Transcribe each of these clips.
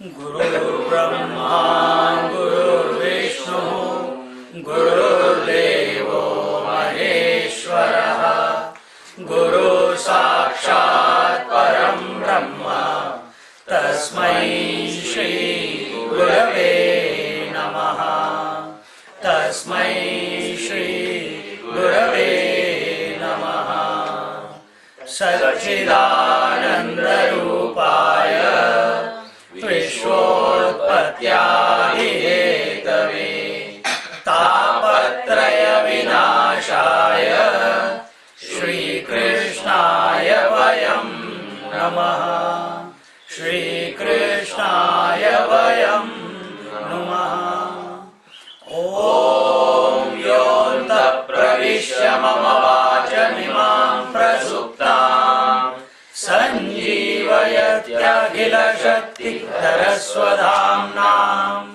गुरुर्ब्रह्मा गुरुर्विष्णु गुरुर्देवो महेश्वरः गुरु साक्षात् परं ब्रह्म तस्मै श्री गुरवे नमः तस्मै श्री गुरवे नमः सच्चिदानन्दरूपाय विश्वोत्पत्त्यादिहेतवे तापत्रय विनाशाय श्रीकृष्णाय वयं नमः श्रीकृष्णाय वयं नमः ॐ योऽन्तः प्रविश्य मम वाचमिमां प्रसुप्तां सञ्जीवयत्यखिलशक्तिधरस्वधाम्नाम्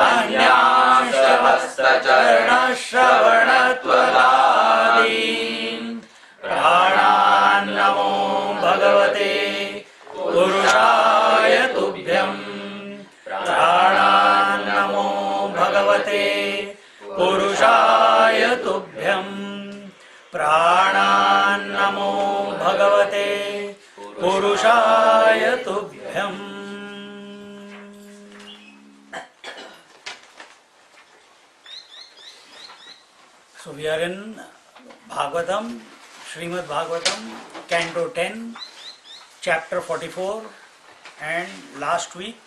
अन्यांश्चवस्तचरणश्रवणत्वदादीन् प्राणान् नमो भगवते पुरुषाय तुभ्यम् प्राणान् नमो भगवते पुरुषाय तुभ्यम् प्राणान् नमो भगवते पुरुषाय तुभ्यम्. So we are in Bhagavatam, Srimad Bhagavatam, Canto 10, Chapter 44, and last week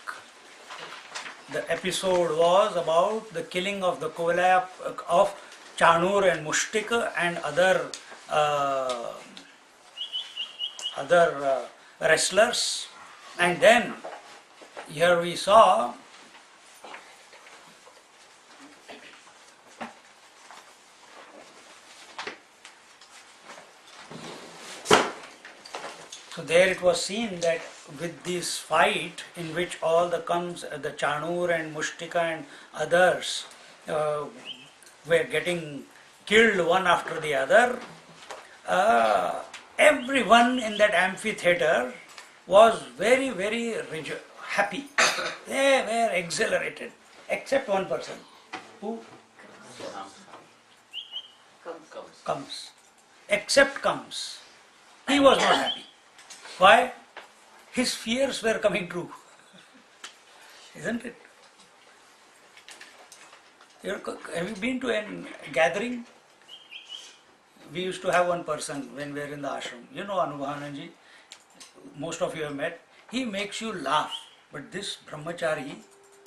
the episode was about the killing of the Kuvalaya of Chanur and Mushtika and other wrestlers, and then here we saw so there it was seen that with this fight in which all the Chanur and Mushtika and others were getting killed one after the other, everyone in that amphitheater was very, very happy. They were exhilarated, except one person. Who? Comes. Except Comes. He was not happy. Why? His fears were coming true. Isn't it? Have you been to a gathering? We used to have one person when we were in the ashram. You know Anubhavananji, most of you have met. He makes you laugh. But this brahmachari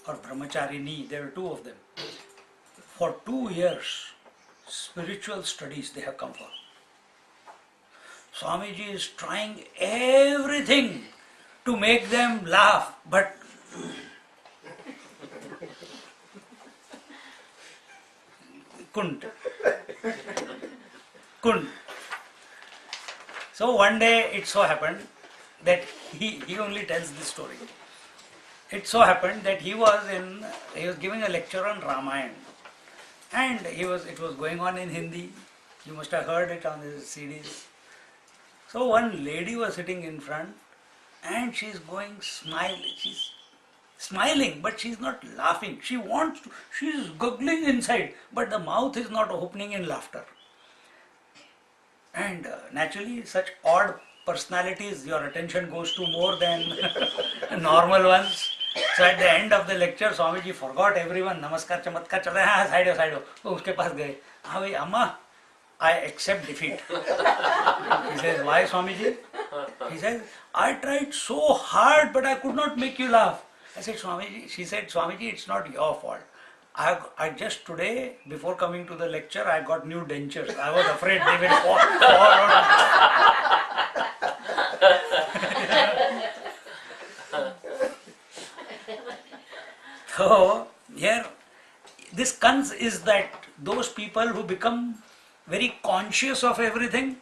or brahmacharini, there are two of them. For 2 years, spiritual studies they have come for. Swamiji is trying everything to make them laugh, but couldn't. So one day it so happened that he only tells this story. It so happened that he was giving a lecture on Ramayana, and it was going on in Hindi. You must have heard it on the CDs. So one lady was sitting in front, and she's smiling, but she's not laughing. She's guggling inside, but the mouth is not opening in laughter. And naturally, such odd personalities, your attention goes to more than normal ones. So at the end of the lecture, Swamiji forgot everyone. Namaskar, chamatkar, chal raha hai, side ho. So uske paas gaye. Bhai, Amma, I accept defeat. He says, why Swamiji? He says, I tried so hard, but I could not make you laugh. I said, Swamiji, she said, Swamiji, it's not your fault. I just today, before coming to the lecture, I got new dentures. I was afraid they will fall out. So, here, this cons is that those people who become very conscious of everything,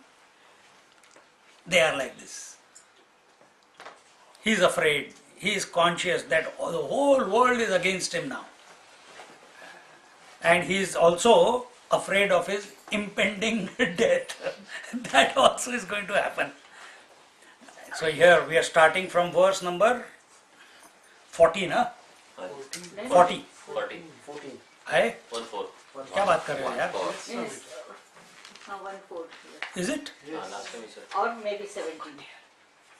they are like this. He is afraid. He is conscious that the whole world is against him now. And he is also afraid of his impending death. That also is going to happen. So here we are starting from verse number 40 ना? 40 14. है? 1-4. क्या बात कर रहे हो यार? 1-4. Is it? Last time we said. Or maybe 17.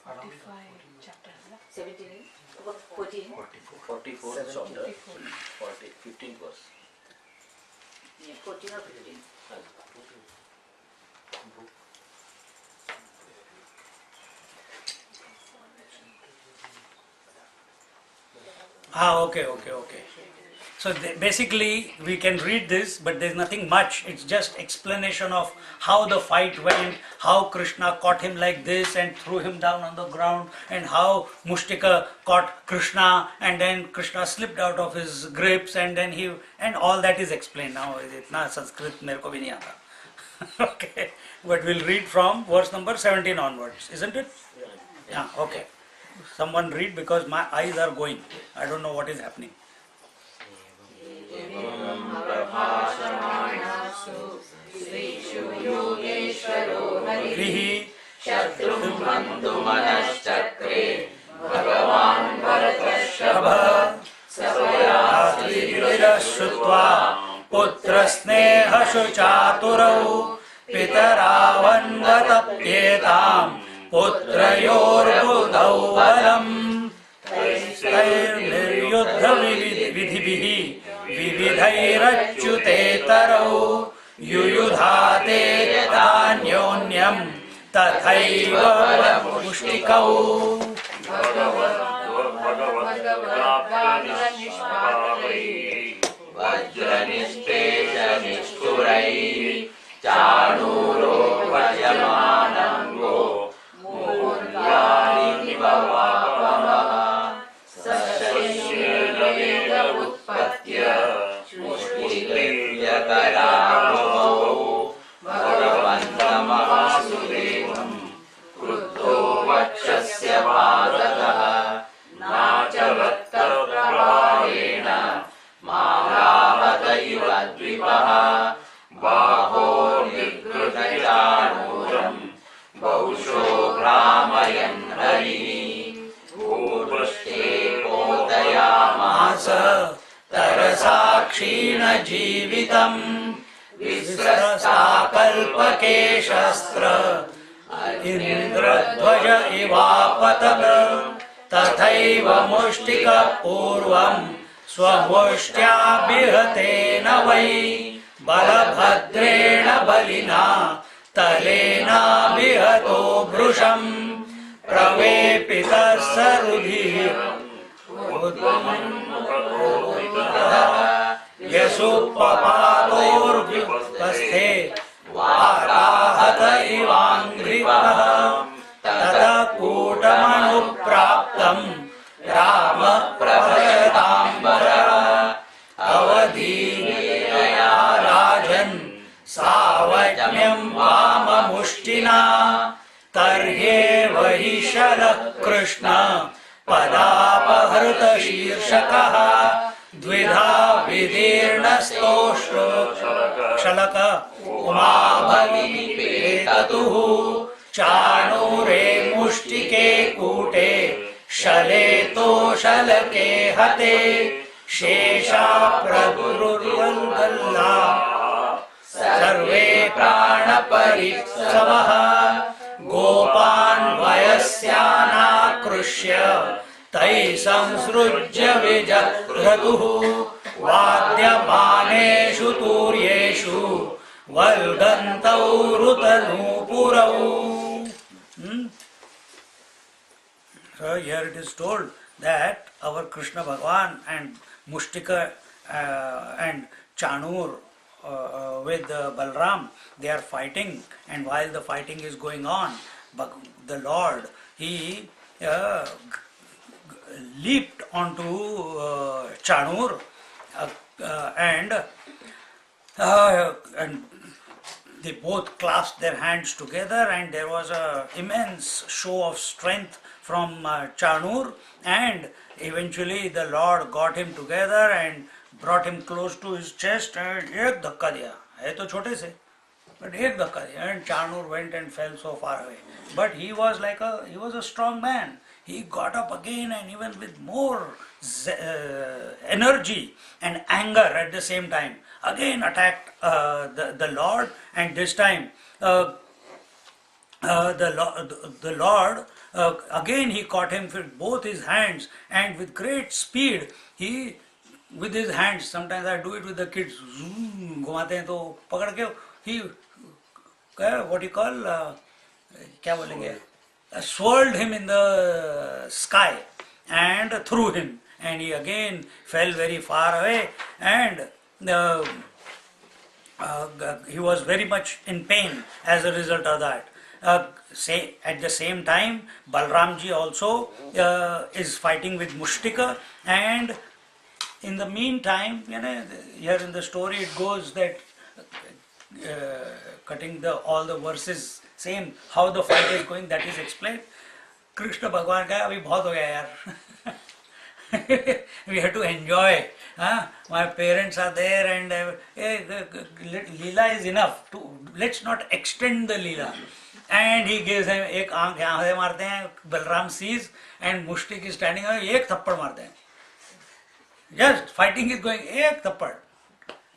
45 chapter. 17, 14. 44 chapter. 15th verse. Yeah, 14 or 15. Okay. So basically we can read this, but there's nothing much. It's just explanation of how the fight went, how Krishna caught him like this and threw him down on the ground, and how Mushtika caught Krishna, and then Krishna slipped out of his grips, and then and all that is explained now. Itna Sanskrit mere ko bhi nahi aata. Okay, but we'll read from verse number 17 onwards, isn't it? Yeah, okay. Someone read, because my eyes are going. I don't know what is happening. Hrihi शत्रुबन्धुमनश्चक्रे भगवान् भरतर्षभः श्रुत्वा पुत्रस्नेहशु चातुरौ पितरावन्वतप्येताम् पुत्रयोर्बुधौ बलम् तैर्निर्युद्धविधिभिः विविधैरच्युतेतरौ युयुधाते यथान्योन्यम् तथैव मुष्टिकौ. वज्रनिष्ठेश निष्ठुरैः चाणूरो वज्यमानङ्गो मुहुर्यानिव वापमः सशस्येन उत्पत्य मुष्टिकृत्य करावहौ भगवन्तमवासुदेवम् क्रुद्धो वक्षस्य पादतः नाचवत्तप्रहारेण माराहत इव द्विपः बाहो निगृहीतानूरम् बहुशो भ्रामयन् हरिः भूपृष्ठे पोतयामास तरसा क्षीणजीवितम् विस्रस्ताकल्पकेशस्त्र इन्द्रध्वज इवापतत् तथैव मुष्टिकपूर्वम् स्वमुष्ट्याभिहतेन वै बलभद्रेण बलिना तलेनाभिहतो भृशम् प्रवेपितः सरुधिः यशोपपातोर्व्युपस्थे वाताहत इवाङ्घ्रिवः ततः कूटमनुप्राप्तम् राम प्रभयताम्बरः अवधीयया राजन् सावज्ञम् वाममुष्टिना तर्ह्येव हि शलः कृष्ण पदापहृतशीर्षकः द्विधा विदीर्णस्तोष्ण क्षलक उमाभविपेततुः चाणूरे मुष्टिके कूटे शले तो शलके हते शेषा प्रभुरुल्गल्ला सर्वे प्राणपरित्सवः गोपान् वयस्यानाकृष्य तैः संसृज्य विजह्रतुः वाद्यमानेषु तूर्येषु वल्गन्तौ ऋतनूपुरौ. So here it is told that our Krishna Bhagavan and Mushtika and Chanur with Balram, they are fighting, and while the fighting is going on, the Lord, he leaped onto Chanur and they both clasped their hands together, and there was an immense show of strength from Chanur, and eventually the Lord got him together and brought him close to his chest and एक धक्का दिया. है तो छोटे से, but एक धक्का दिया, and Chanur went and fell so far away. But he was a strong man. He got up again, and even with more energy and anger at the same time, again attacked the Lord, and this time the Lord again he caught him with both his hands, and with great speed he with his hands, sometimes I do it with the kids, zoom, घुमाते हैं तो पकड़ के he what you call क्या बोलेंगे, swirled him in the sky and threw him, and he again fell very far away, and he was very much in pain as a result of that. At the same time, Balramji also is fighting with Mushtika, and in the meantime, here in the story it goes that cutting all the verses, same how the fight is going, that is explained. Krishna Bhagwan ka abhi bahut ho gaya yaar. We have to enjoy. My parents are there, and Leela is enough. Let's not extend the Leela. And he gives him एक आंख यहाँ से मारते हैं. Balram sees, and Mushtik is standing there. एक थप्पड़ मारते हैं. Just fighting is going, एक थप्पड़.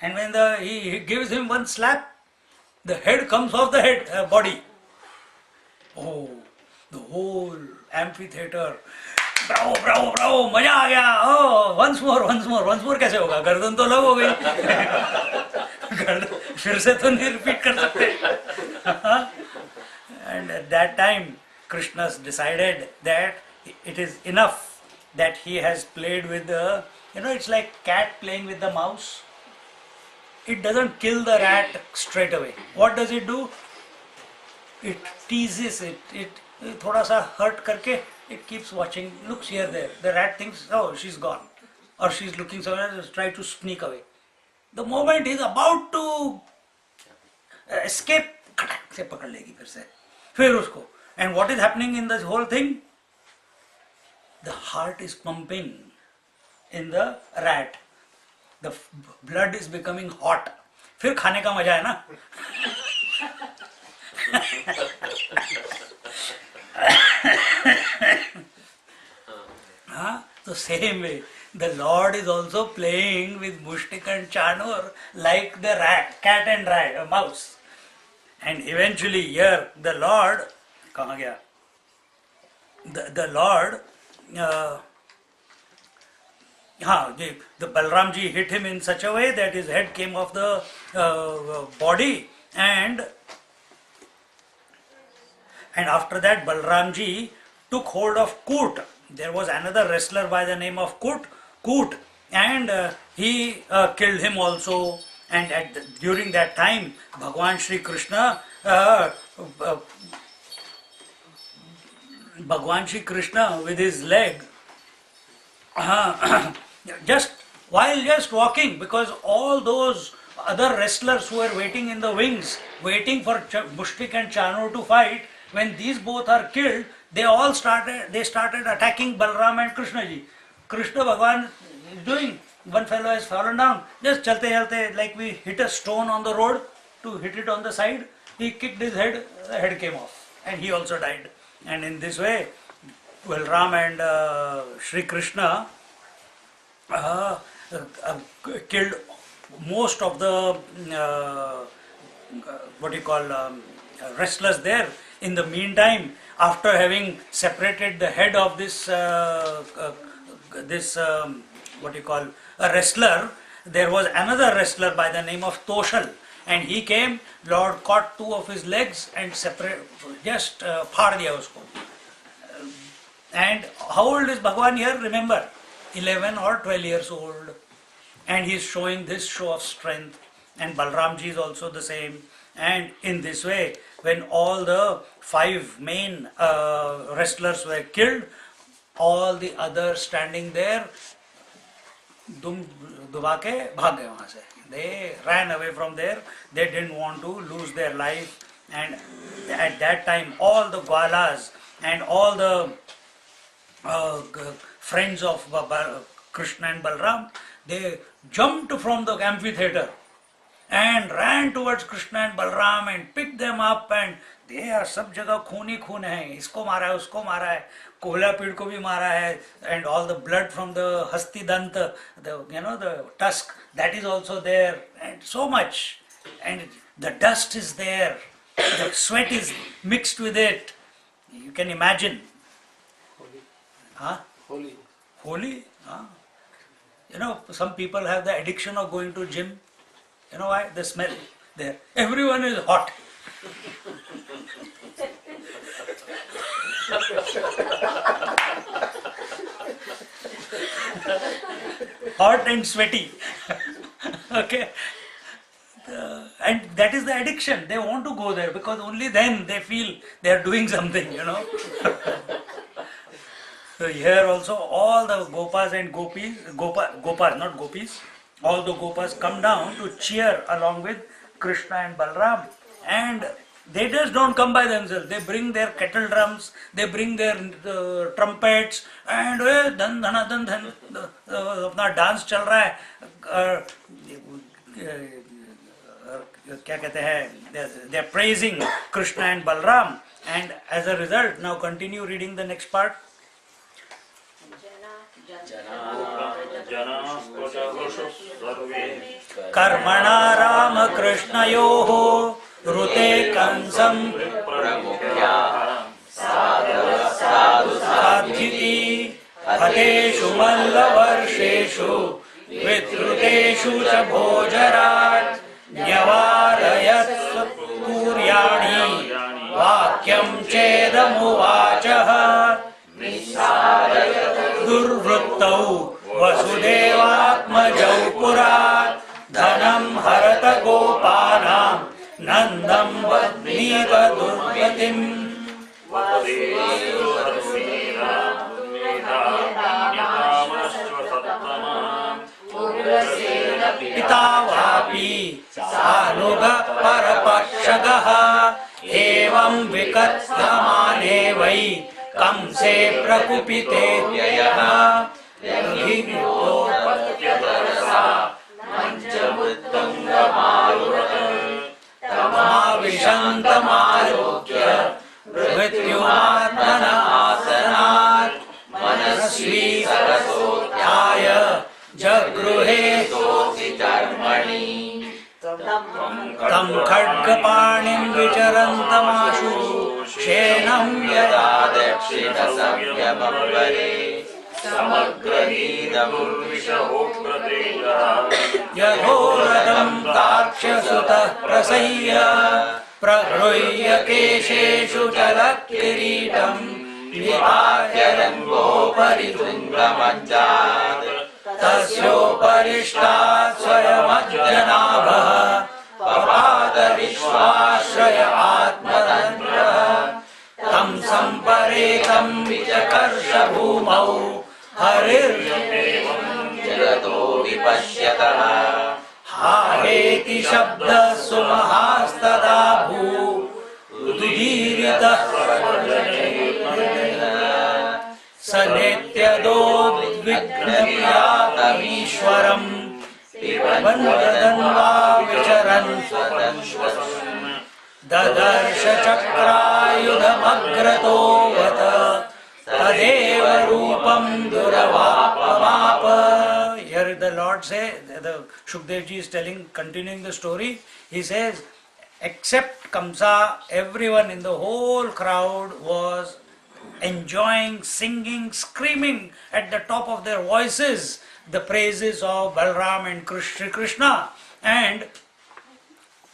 And when he gives him one slap, the head comes off the body. Oh, the whole amphitheater. Bravo, bravo, bravo, मजा आ गया. Oh, once more कैसे होगा? गर्दन तो लग हो गई. फिर से तो नहीं रिपीट कर सकते. And at that time, Krishna decided that it is enough that he has played with it's like cat playing with the mouse. It doesn't kill the rat straight away. What does it do? It teases it. It thoda sa hurt karke, it keeps watching, looks here, there. The rat thinks, oh, she's gone. Or she's looking somewhere else, try to sneak away. The moment he's about to escape, खटक से पकड़ लेगी फिर उसको. And what is happening in this whole thing? The heart is pumping in the rat. The blood is becoming hot. फिर खाने का मजा है ना. The same way, the Lord is also playing with Mushtik and Chanur like the cat and mouse. And eventually here the Lord, कहाँ गया? The Lord, the Balramji hit him in such a way that his head came off the body, and after that Balramji took hold of Koot. There was another wrestler by the name of Koot, and he killed him also. And during that time, Bhagwan Shri Krishna, with his leg, while walking, because all those other wrestlers who were waiting in the wings, waiting for Mushtik and Chanur to fight, when these both are killed, they started attacking Balram and Krishna ji. Krishna Bhagwan is doing, one fellow has fallen down, just chalte, like we hit a stone on the road to hit it on the side. He kicked his head, the head came off, and he also died. And in this way, Balram and Shri Krishna killed most of the wrestlers there. In the meantime, after having separated the head of this a wrestler, there was another wrestler by the name of Toshal, and he came. Lord caught two of his legs and फाड़ दिया उसको. And how old is Bhagwan here? Remember, 11 or 12 years old, and he is showing this show of strength. And Balramji is also the same. And in this way, when all the 5 main wrestlers were killed, all the others standing there दुबा के भाग गए वहां से. They ran away from there. They didn't want to lose their life. And at that time, all the Gwalas and all the friends of Krishna and Balram, they jumped from the amphitheater and ran towards Krishna and Balram and picked them up, and they are सब जगह खून ही खून है, इसको मारा है, उसको मारा है, कोहला पीड़ को भी मारा है, and all the blood from the hasti danta, the tusk, that is also there, and so much, and the dust is there, the sweat is mixed with it. You can imagine. Huh? Holy? Huh? Some people have the addiction of going to gym. You know why? The smell there. Everyone is hot. Hot and sweaty. Okay. And that is the addiction. They want to go there because only then they feel they are doing something, So here also all the Gopas and Gopis, Gopas, not Gopis, all the Gopas come down to cheer along with Krishna and Balram. And they just don't come by themselves. They bring their kettle drums, they bring their trumpets, and dhan dhana dhan dhan, अपना dance चल रहा है. क्या कहते हैं? They are praising Krishna and Balram. And as a result, now continue reading the next part. कर्मणा राम कृष्णयोः ऋते कंसं साधिति हतेषु मल्लवर्षेषु विद्रुतेषु च भोजराट् न्यवारयत् सूर्याणि वाक्यं चेदमुवाचः दुर्वृत्तौ वसुदेवात्मजौ पुरात् धनं हरत गोपानां नन्दं वह्नीत दुर्गतिम् पिता वापि सानुगः परपक्षगः एवं विकथमाने वै कंसे प्रकुपिते व्ययः तमाविशन्तमालोक्य मृत्युमात्मनासनात् मनस्वी सरसोत्थाय जगृहे तं खड्गपाणिं विचरन्तमाशु क्षेनं यदा दक्षिणसंयमपरे यथोरथं ताक्ष्यसुतः प्रसह्य प्रगृह्य केशेषु जलकिरीटं विहार्यरङ्गोपरि तुङ्गमज्जात् तस्योपरिष्टात् स्वयमज्जनाभः पपात विश्वाश्रय आत्मतन्त्रः तं सम्परेतं विचकर्ष भूमौ हरिर्यमेवं जगतो विपश्यतः हाहेति शब्दः सुमहास्तदा भूदुदीरितः स नेत्यदोद्विग्नप्रियातमीश्वरम् वन्ददन्वा विचरन् ददर्श चक्रायुधमग्रतोऽवत तदेव रूपं दुरवापमाप. Here the Lord say, the Shukdev ji is telling, continuing the story, he says, except Kamsa, everyone in the whole crowd was enjoying, singing, screaming at the top of their voices the praises of Balram and Shri Krishna. And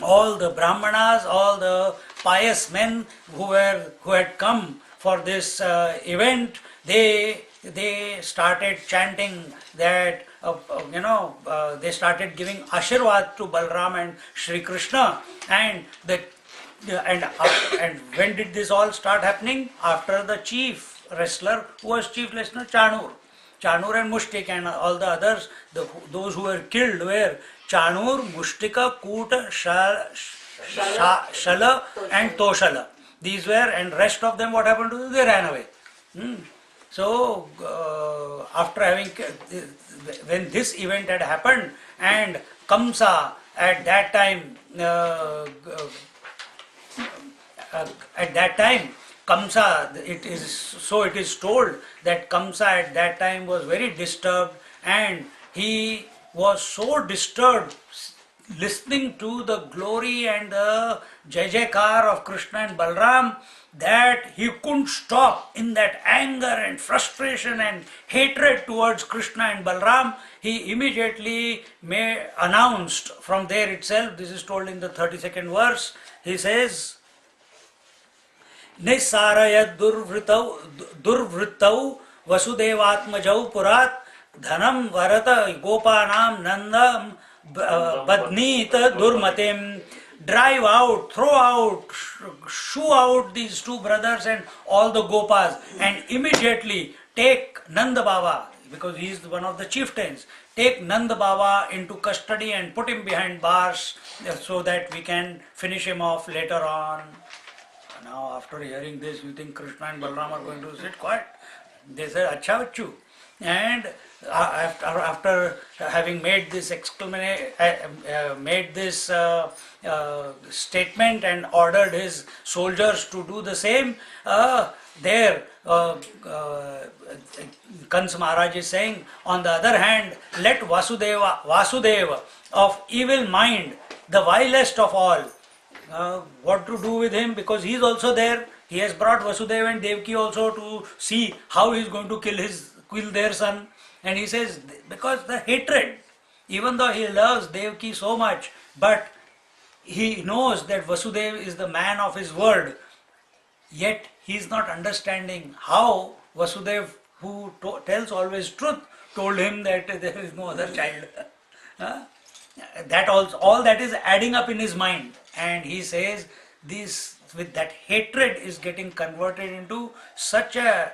all the Brahmanas, all the pious men who had come for this event, they started chanting that, they started giving Ashirwad to Balram and Shri Krishna. And when did this all start happening? After the chief wrestler, who was chief wrestler? Chanur and Mushtik and all the others, those who were killed were Chanur, Mushtika, Kuta, Shala and Toshala. These were, and rest of them, what happened to them? They ran away. So, after when this event had happened, and Kamsa at that time, Kamsa, it is told that Kamsa at that time was very disturbed, and he was so disturbed listening to the glory and the Jai Jaikar of Krishna and Balram that he couldn't stop. In that anger and frustration and hatred towards Krishna and Balram, he immediately announced from there itself, this is told in the 32nd verse, he says, Nisaraya durvrittau vasudevatmajau purat dhanam varata gopanam nandam badnita durmatim. Drive out, throw out, shoo out these two brothers and all the gopas, and immediately take Nanda Baba, because he is one of the chieftains, take Nanda Baba into custody and put him behind bars so that we can finish him off later on. Now after hearing this, you think Krishna and Balram are going to sit quiet? They said, Acha Vachu. And after having made this statement and ordered his soldiers to do the same, Kans Maharaj is saying, on the other hand, let Vasudeva of evil mind, the vilest of all, what to do with him, because he is also there. He has brought Vasudeva and Devaki also to see how he is going to kill their son. And he says, because the hatred, even though he loves Devaki so much, but he knows that Vasudeva is the man of his word, yet he is not understanding how Vasudeva, who tells always truth, told him that there is no other child. That all that is adding up in his mind, and he says this, with that hatred is getting converted into such a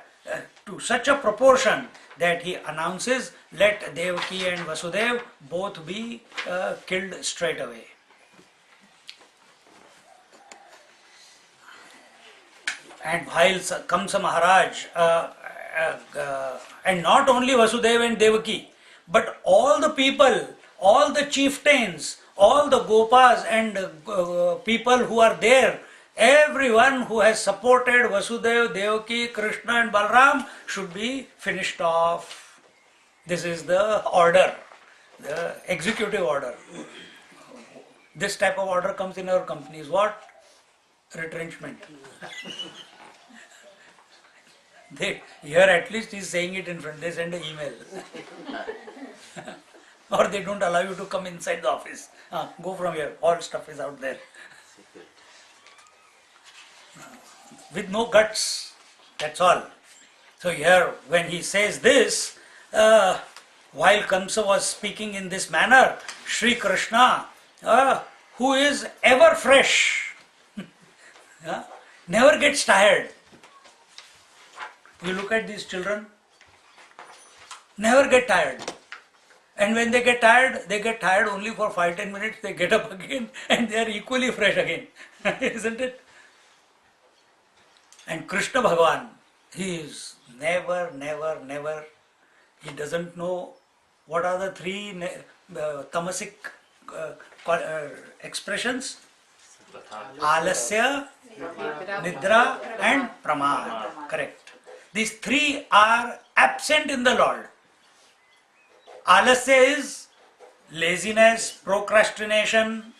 proportion that he announces, let Devaki and Vasudeva both be killed straight away. And while Kamsa Maharaj, and not only Vasudeva and Devaki, but all the people, all the chieftains, all the gopas and people who are there, everyone who has supported Vasudeva, Devaki, Krishna and Balram should be finished off. This is the order, the executive order. This type of order comes in our companies. What? Retrenchment. Here at least he is saying it in front. They send an email. Or they don't allow you to come inside the office. Go from here. All stuff is out there. With no guts. That's all. So here when he says this, while Kamsa was speaking in this manner, Sri Krishna, who is ever fresh, never gets tired. You look at these children, never get tired. And when they get tired only for 5-10 minutes, they get up again and they are equally fresh again. Isn't it? And Krishna Bhagavan, he is never, he doesn't know what are the three tamasic expressions. Alasya, Nidra and Pramad. Correct. These three are absent in the Lord. Alasya is laziness, procrastination.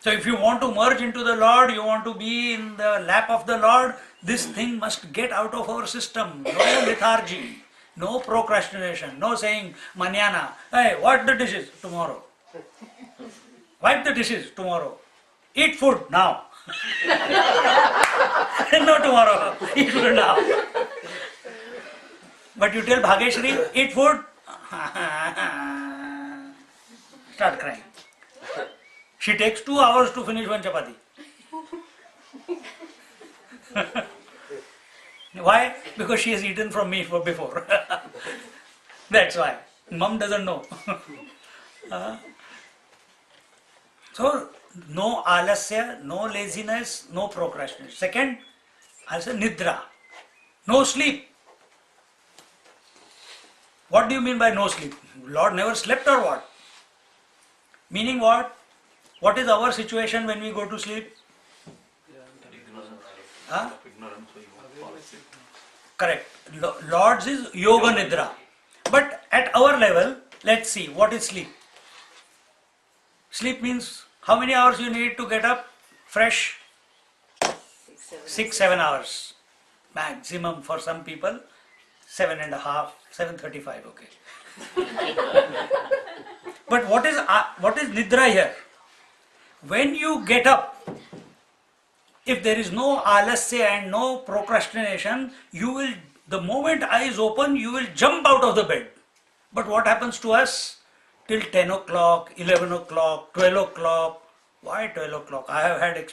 So if you want to merge into the Lord, you want to be in the lap of the Lord, this thing must get out of our system. No lethargy, no procrastination, no saying, Manana, hey, wash the dishes tomorrow. Wipe the dishes tomorrow. Eat food now. No tomorrow, eat food now. But you tell Bhageshri, eat food, start crying. She takes 2 hours to finish one chapati. Why? Because she has eaten from me before. That's why. Mom doesn't know. So, no alasya, no laziness, no procrastination. Second, also nidra. No sleep. What do you mean by no sleep? Lord never slept or what? Meaning what? What is our situation when we go to sleep? Huh? Correct. Lord's is yoga nidra. But at our level, let's see, what is sleep? Sleep means how many hours you need to get up fresh? 6-7 hours. Maximum for some people, 7.5, 7:35, okay. But what is nidra here? When you get up, if there is no alasya and no procrastination, you will, the moment eyes open, you will jump out of the bed. But what happens to us? Till 10 o'clock, 11 o'clock, 12 o'clock. Why 12 o'clock? I have had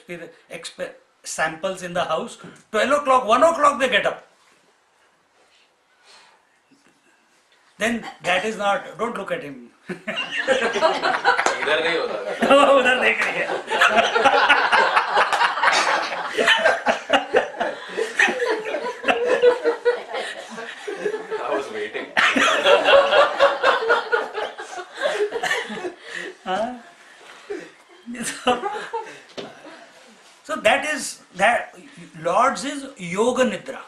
samples in the house. 12 o'clock, 1 o'clock they get up. Then that is not, don't look at him. इधर नहीं होता है। उधर देख रही है। I was waiting. So that Lord's is yoga nidra.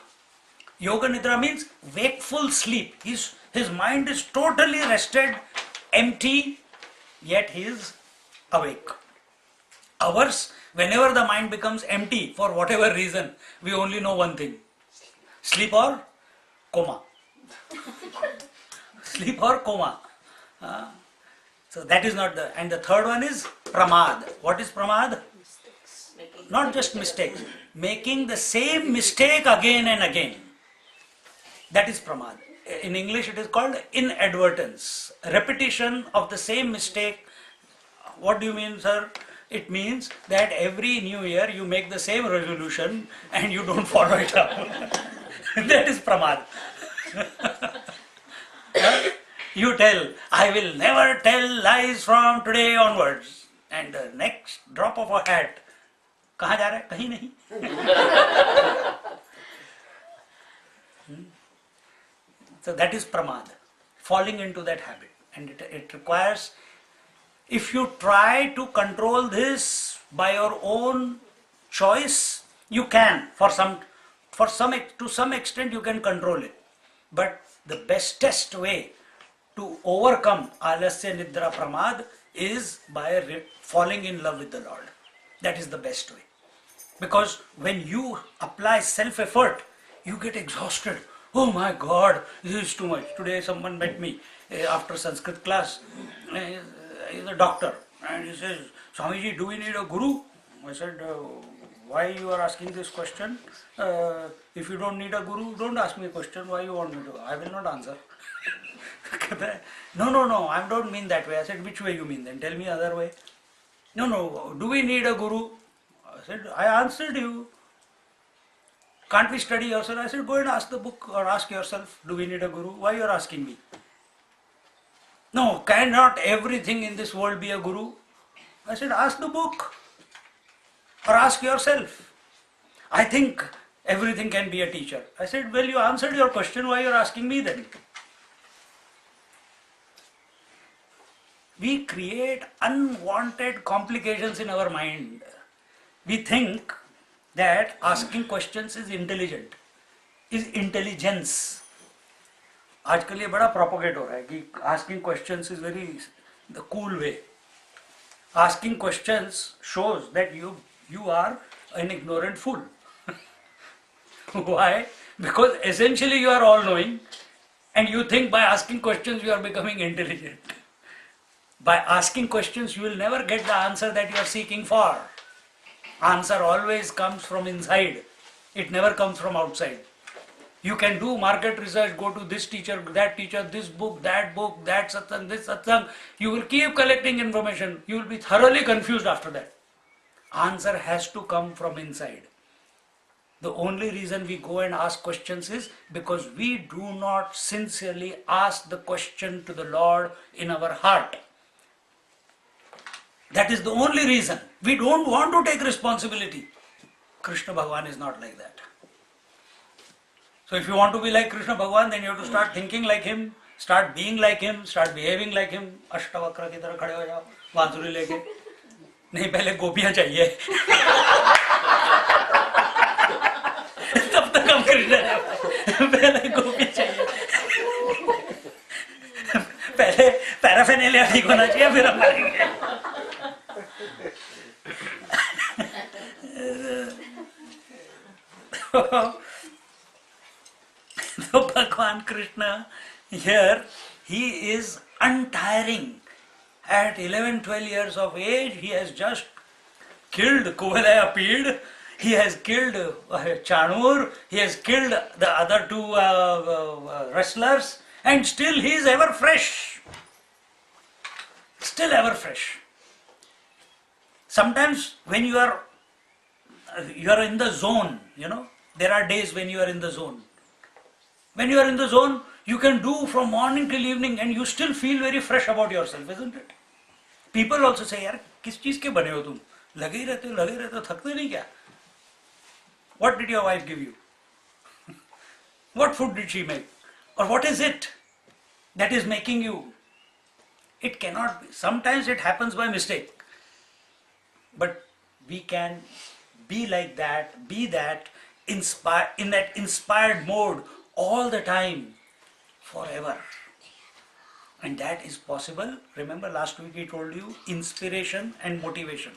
Yoga nidra means wakeful sleep. His mind is totally rested, empty, yet he is awake. Ours, whenever the mind becomes empty for whatever reason, we only know one thing: sleep or coma. Sleep or coma. So that is not the. And the third one is pramad. What is pramad? Not just mistakes, making the same mistake again and again. That is pramad. In English it is called inadvertence. Repetition of the same mistake. What do you mean, sir? It means that every new year you make the same resolution and you don't follow it up. That is pramad. You tell, I will never tell lies from today onwards. And the next drop of a hat, कहाँ जा रहा है? कहीं नहीं. So that is pramad, falling into that habit. And it requires, if you try to control this by your own choice, you can. To some extent you can control it. But the bestest way to overcome alasya nidra pramad is by falling in love with the Lord. That is the best way. Because when you apply self-effort, you get exhausted. Oh my God, this is too much. Today someone met me after Sanskrit class. He's a doctor and he says, Swamiji, do we need a guru? I said, why you are asking this question? If you don't need a guru, don't ask me a question. Why you want me to? I will not answer. No, I don't mean that way. I said, which way you mean then? Tell me other way. No, do we need a guru? I said, I answered you. Can't we study yourself? I said, go and ask the book or ask yourself, do we need a guru? Why you are asking me? No, cannot everything in this world be a guru? I said, ask the book or ask yourself. I think everything can be a teacher. I said, well, you answered your question, why you are asking me then? We create unwanted complications in our mind. We think that asking questions is intelligent, is intelligence. आजकल ये बड़ा propagate हो रहा है कि asking questions is very the cool way. Asking questions shows that you are an ignorant fool. Why? Because essentially you are all-knowing and you think by asking questions you are becoming intelligent. By asking questions you will never get the answer that you are seeking for. Answer always comes from inside. It never comes from outside. You can do market research, go to this teacher, this book, that satsang, this satsang. You will keep collecting information. You will be thoroughly confused after that. Answer has to come from inside. The only reason we go and ask questions is because we do not sincerely ask the question to the Lord in our heart. That is the only reason. We don't want to take responsibility. Krishna Bhagavan is not like that. So if you want to be like Krishna Bhagavan, then you have to start thinking like him, Start being like him, start behaving like him. Ashtavakra की तरह खड़े हो जाओ बांसुरी लेके. नहीं, पहले गोपियां चाहिए. तब तक हम कृष्ण हैं. पहले गोपी चाहिए. पहले पैराफेनेलिया ठीक होना चाहिए, फिर हम करेंगे. So Bhagwan Krishna here, he is untiring. At 11-12 years of age, he has just killed Kuvalaya Pid, he has killed Chanur, he has killed the other two wrestlers, and still he is ever fresh. Still ever fresh. Sometimes when you are in the zone, there are days when you are in the zone. When you are in the zone, you can do from morning till evening and you still feel very fresh about yourself, isn't it? People also say, यार किस चीज के बने हो तुम? लगे ही रहते हो, थकते नहीं क्या? What did your wife give you? What food did she make? Or what is it that is making you? It cannot be. Sometimes it happens by mistake. But we can be like that, be that, in that inspired mode all the time, forever. And that is possible. Remember last week I told you, inspiration and motivation.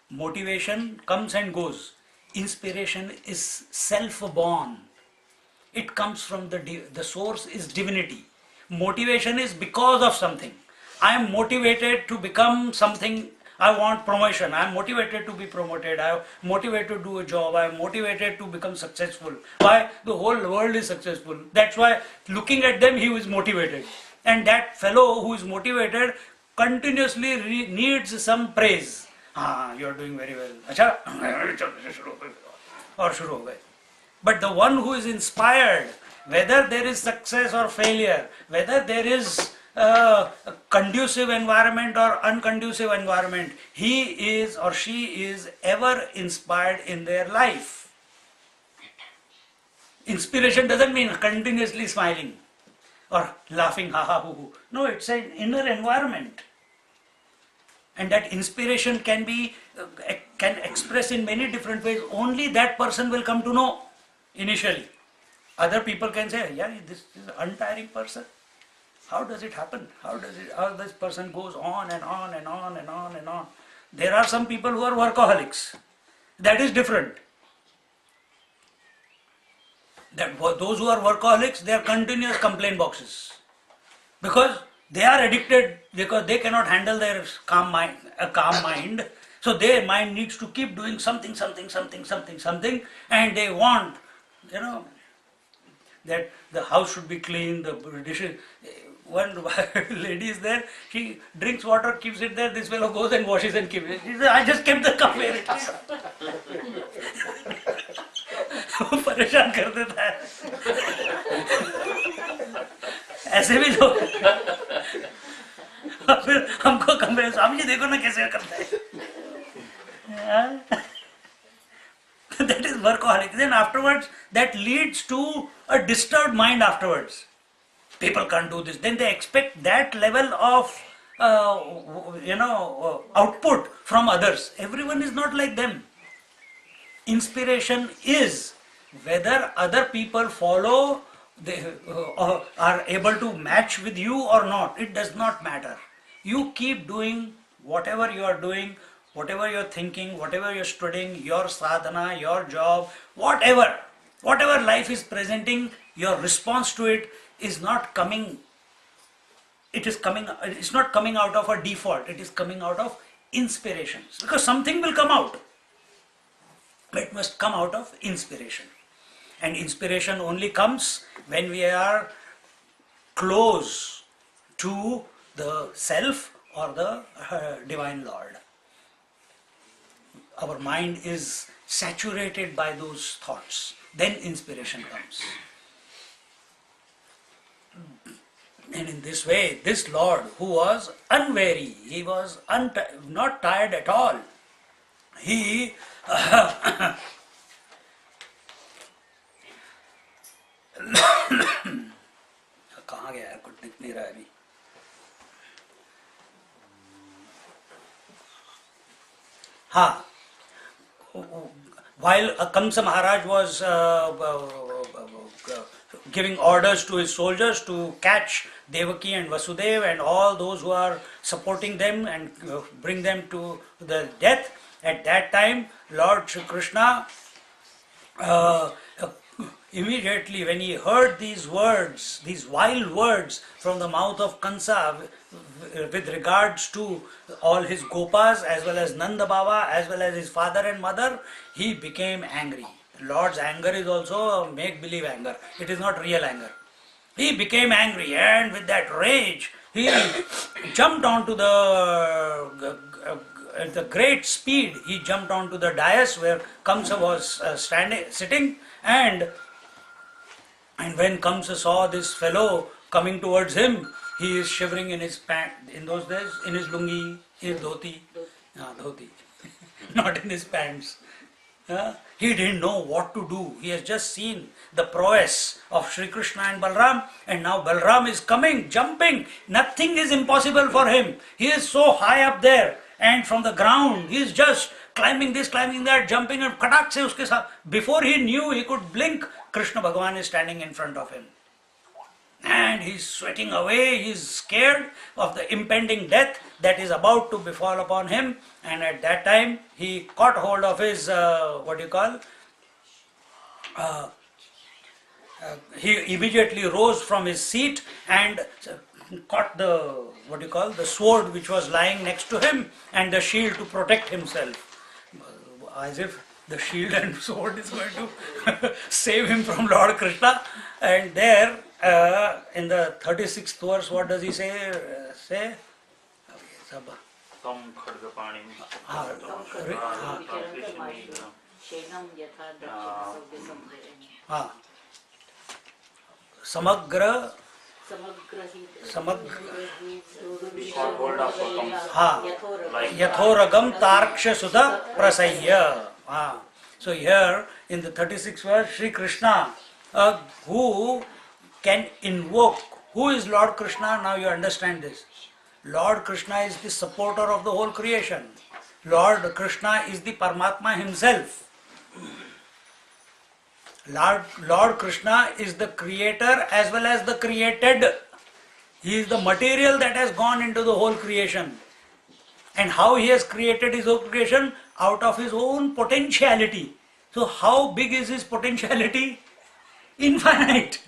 Motivation comes and goes. Inspiration is self-born. It comes from the source is divinity. Motivation is because of something. I am motivated to become something. I want promotion. I am motivated to be promoted. I am motivated to do a job. I am motivated to become successful. Why? The whole world is successful. That's why looking at them, he is motivated. And that fellow who is motivated continuously needs some praise. You are doing very well. Acha? Or shuru ho gaye. But the one who is inspired, whether there is success or failure, whether there is a conducive environment or unconducive environment, he is or she is ever inspired in their life. Inspiration doesn't mean continuously smiling or laughing, ha ha hoo hoo. No, it's an inner environment. And that inspiration can express in many different ways. Only that person will come to know initially. Other people can say, yeah, this is an untiring person. How does it happen? How this person goes on and on and on and on and on. There are some people who are workaholics. That is different. Those who are workaholics, they are continuous complaint boxes. Because they are addicted, because they cannot handle their calm mind. So their mind needs to keep doing something, and they want, that the house should be clean, the dishes. One lady is there, she drinks water, keeps it there, this fellow goes and washes and keeps it. She says, I just kept the cup where it is. परेशान कर देता है. ऐसे भी लोग. फिर हमको कमरे स्वामी जी देखो ना कैसे करता है. That is workaholic. Then afterwards, that leads to a disturbed mind afterwards. People can't do this. Then they expect that level of, output from others. Everyone is not like them. Inspiration is whether other people follow, they are able to match with you or not. It does not matter. You keep doing whatever you are doing, whatever you are thinking, whatever you are studying, your sadhana, your job, whatever life is presenting, your response to it is not coming. It's not coming out of a default. It is coming out of inspirations. Because something will come out. It must come out of inspiration. And inspiration only comes when we are close to the self or the divine Lord. Our mind is saturated by those thoughts. Then inspiration comes. And in this way, this Lord, who was unweary, he was not tired at all. He कहाँ गया यार कुछ दिख नहीं रहा है अभी. हाँ, while Kamsa Maharaj was giving orders to his soldiers to catch Devaki and Vasudev and all those who are supporting them and bring them to the death, at that time Lord Shri Krishna immediately when he heard these words, these vile words from the mouth of Kansa with regards to all his Gopas as well as Nanda Baba as well as his father and mother, he became angry. Lord's anger is also a make-believe anger. It is not real anger. He became angry and with that rage, he jumped onto at the great speed, he jumped onto the dais where Kamsa was sitting, and when Kamsa saw this fellow coming towards him, he is shivering in his pant, in those days, in his lungi, in his dhoti, dhoti, not in his pants. He didn't know what to do. He has just seen the prowess of Sri Krishna and Balram, and now Balram is coming, jumping. Nothing is impossible for him. He is so high up there, and from the ground, he is just climbing this, climbing that, jumping, and katak se uske saath. Before he knew he could blink, Krishna Bhagavan is standing in front of him. And he's sweating away, he's scared of the impending death that is about to befall upon him, and at that time he caught hold of his, he immediately rose from his seat and caught the, the sword which was lying next to him and the shield to protect himself. As if the shield and sword is going to save him from Lord Krishna. And there, in the 36th verse, what does he say? Tam khadga pani. Samagra Yathoragam Tarksha Sudha Prasaya. So here in the 36th verse, Sri Krishna, who can invoke, who is Lord Krishna? Now you understand this. Lord Krishna is the supporter of the whole creation. Lord Krishna is the Paramatma himself. Lord Krishna is the creator as well as the created. He is the material that has gone into the whole creation. And how he has created his whole creation? Out of his own potentiality. So how big is his potentiality? Infinite.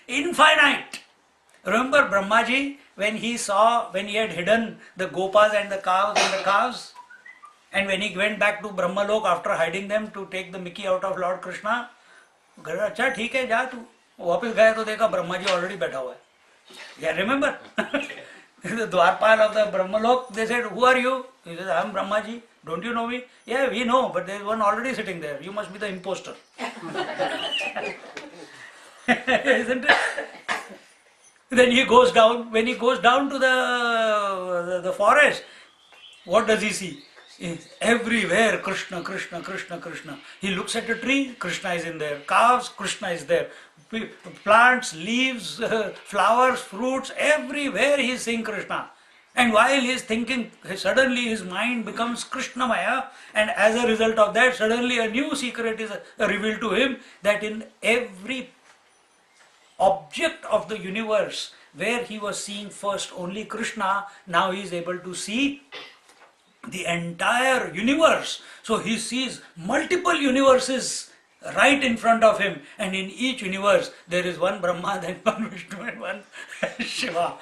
Infinite. Remember Brahmaji, when he had hidden the gopas and the cows, and when he went back to Brahmalok after hiding them to take the Mickey out of Lord Krishna, अच्छा ठीक है जा तू वापस गया तो देखा Brahma ji already बैठा हुआ है. Yeah, remember? The Dwarpal of the Brahmalok, they said, who are you? He said, I am Brahmaji. Don't you know me? Yeah, we know, but there is one already sitting there. You must be the imposter. Isn't it? Then he goes down. When he goes down to the forest, what does he see? Everywhere Krishna, Krishna, Krishna, Krishna. He looks at a tree, Krishna is in there. Cows, Krishna is there. Plants, leaves, flowers, fruits, everywhere he is seeing Krishna. And while he is thinking, suddenly his mind becomes Krishnamaya, and as a result of that, suddenly a new secret is revealed to him, that in every object of the universe, where he was seeing first only Krishna, now he is able to see the entire universe. So he sees multiple universes right in front of him, and in each universe there is one Brahma, then one Vishnu and one Shiva.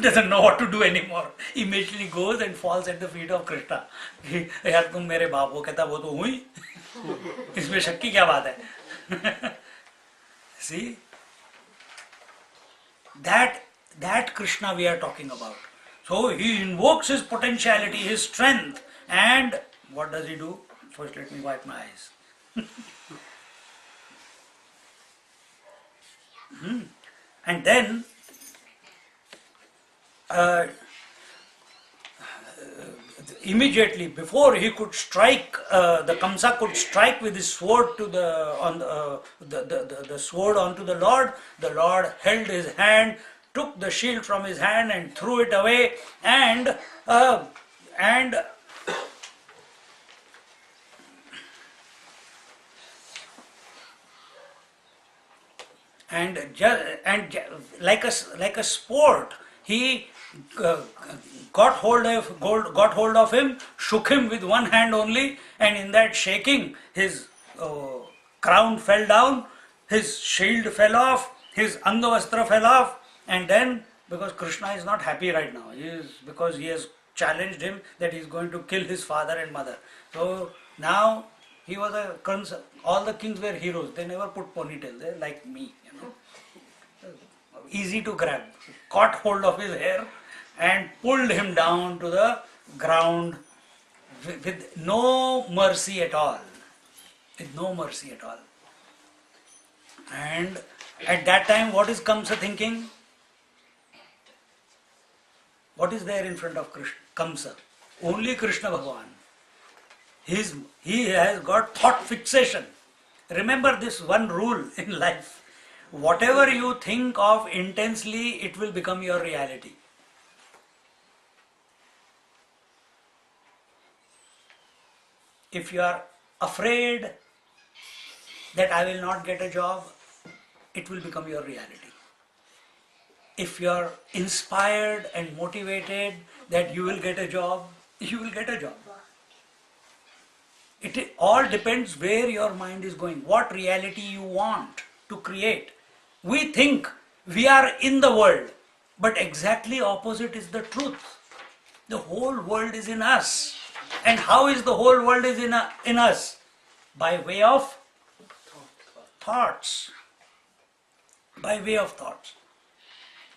Doesn't know what to do anymore. Immediately goes and falls at the feet of Krishna. यार तुम मेरे बाप हो, कहता वो तो हुई, इसमें शक की क्या बात है? See, that Krishna we are talking about. So he invokes his potentiality, his strength, and what does he do? First let me wipe my eyes. And then immediately before he could strike, the Kamsa could strike with his sword to the sword onto the Lord held his hand, took the shield from his hand and threw it away, and like a sport, he got hold of him, shook him with one hand only, and in that shaking, his crown fell down, his shield fell off, his Angavastra fell off, and then, because Krishna is not happy right now, because he has challenged him that he is going to kill his father and mother. So now he was a concern. All the kings were heroes. They never put ponytail. They're like me, easy to grab. Caught hold of his hair and pulled him down to the ground with no mercy at all. With no mercy at all. And at that time, what is Kamsa thinking? What is there in front of Kamsa? Only Krishna Bhagavan. He has got thought fixation. Remember this one rule in life. Whatever you think of intensely, it will become your reality. If you are afraid that I will not get a job, it will become your reality. If you are inspired and motivated that you will get a job, you will get a job. It all depends where your mind is going, what reality you want to create. We think we are in the world, but exactly opposite is the truth. The whole world is in us. And how is the whole world is in us? By way of thoughts. By way of thoughts.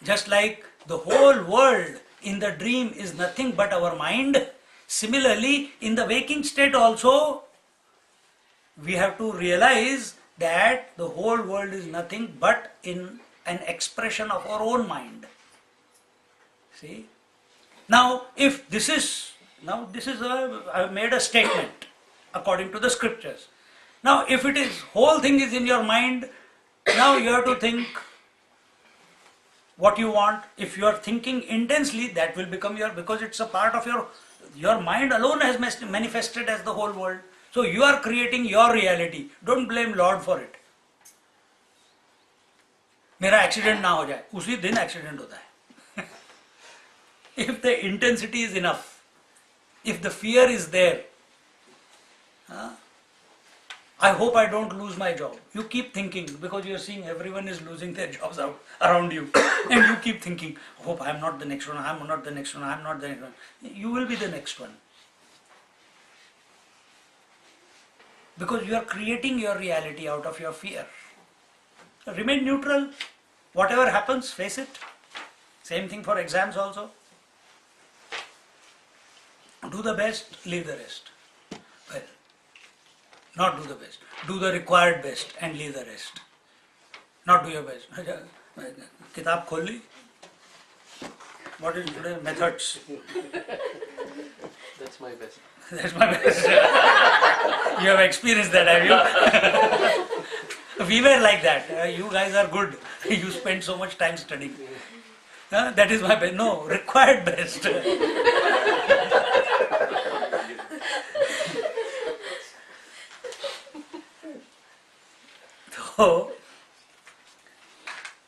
Just like the whole world in the dream is nothing but our mind, similarly in the waking state also, we have to realize that the whole world is nothing but in an expression of our own mind. See? Now, if this is, I've made a statement according to the scriptures. Now, if it is, whole thing is in your mind, now you have to think what you want. If you are thinking intensely, that will become because it's a part of your mind alone has manifested as the whole world. So you are creating your reality. Don't blame Lord for it. मेरा accident ना हो जाए, उसी दिन accident होता है. If the intensity is enough, if the fear is there, I hope I don't lose my job. You keep thinking, because you are seeing everyone is losing their jobs around you, and you keep thinking, hope I am not the next one, I am not the next one, I am not the next one. You will be the next one. Because you are creating your reality out of your fear. Remain neutral. Whatever happens, face it. Same thing for exams also. Do the best, leave the rest. Well, not do the best. Do the required best and leave the rest. Not do your best. Kitab khol li? What is today? Methods. That's my best. That's my best. You have experienced that, have you? We were like that. You guys are good. You spend so much time studying. That is my best. No, required best.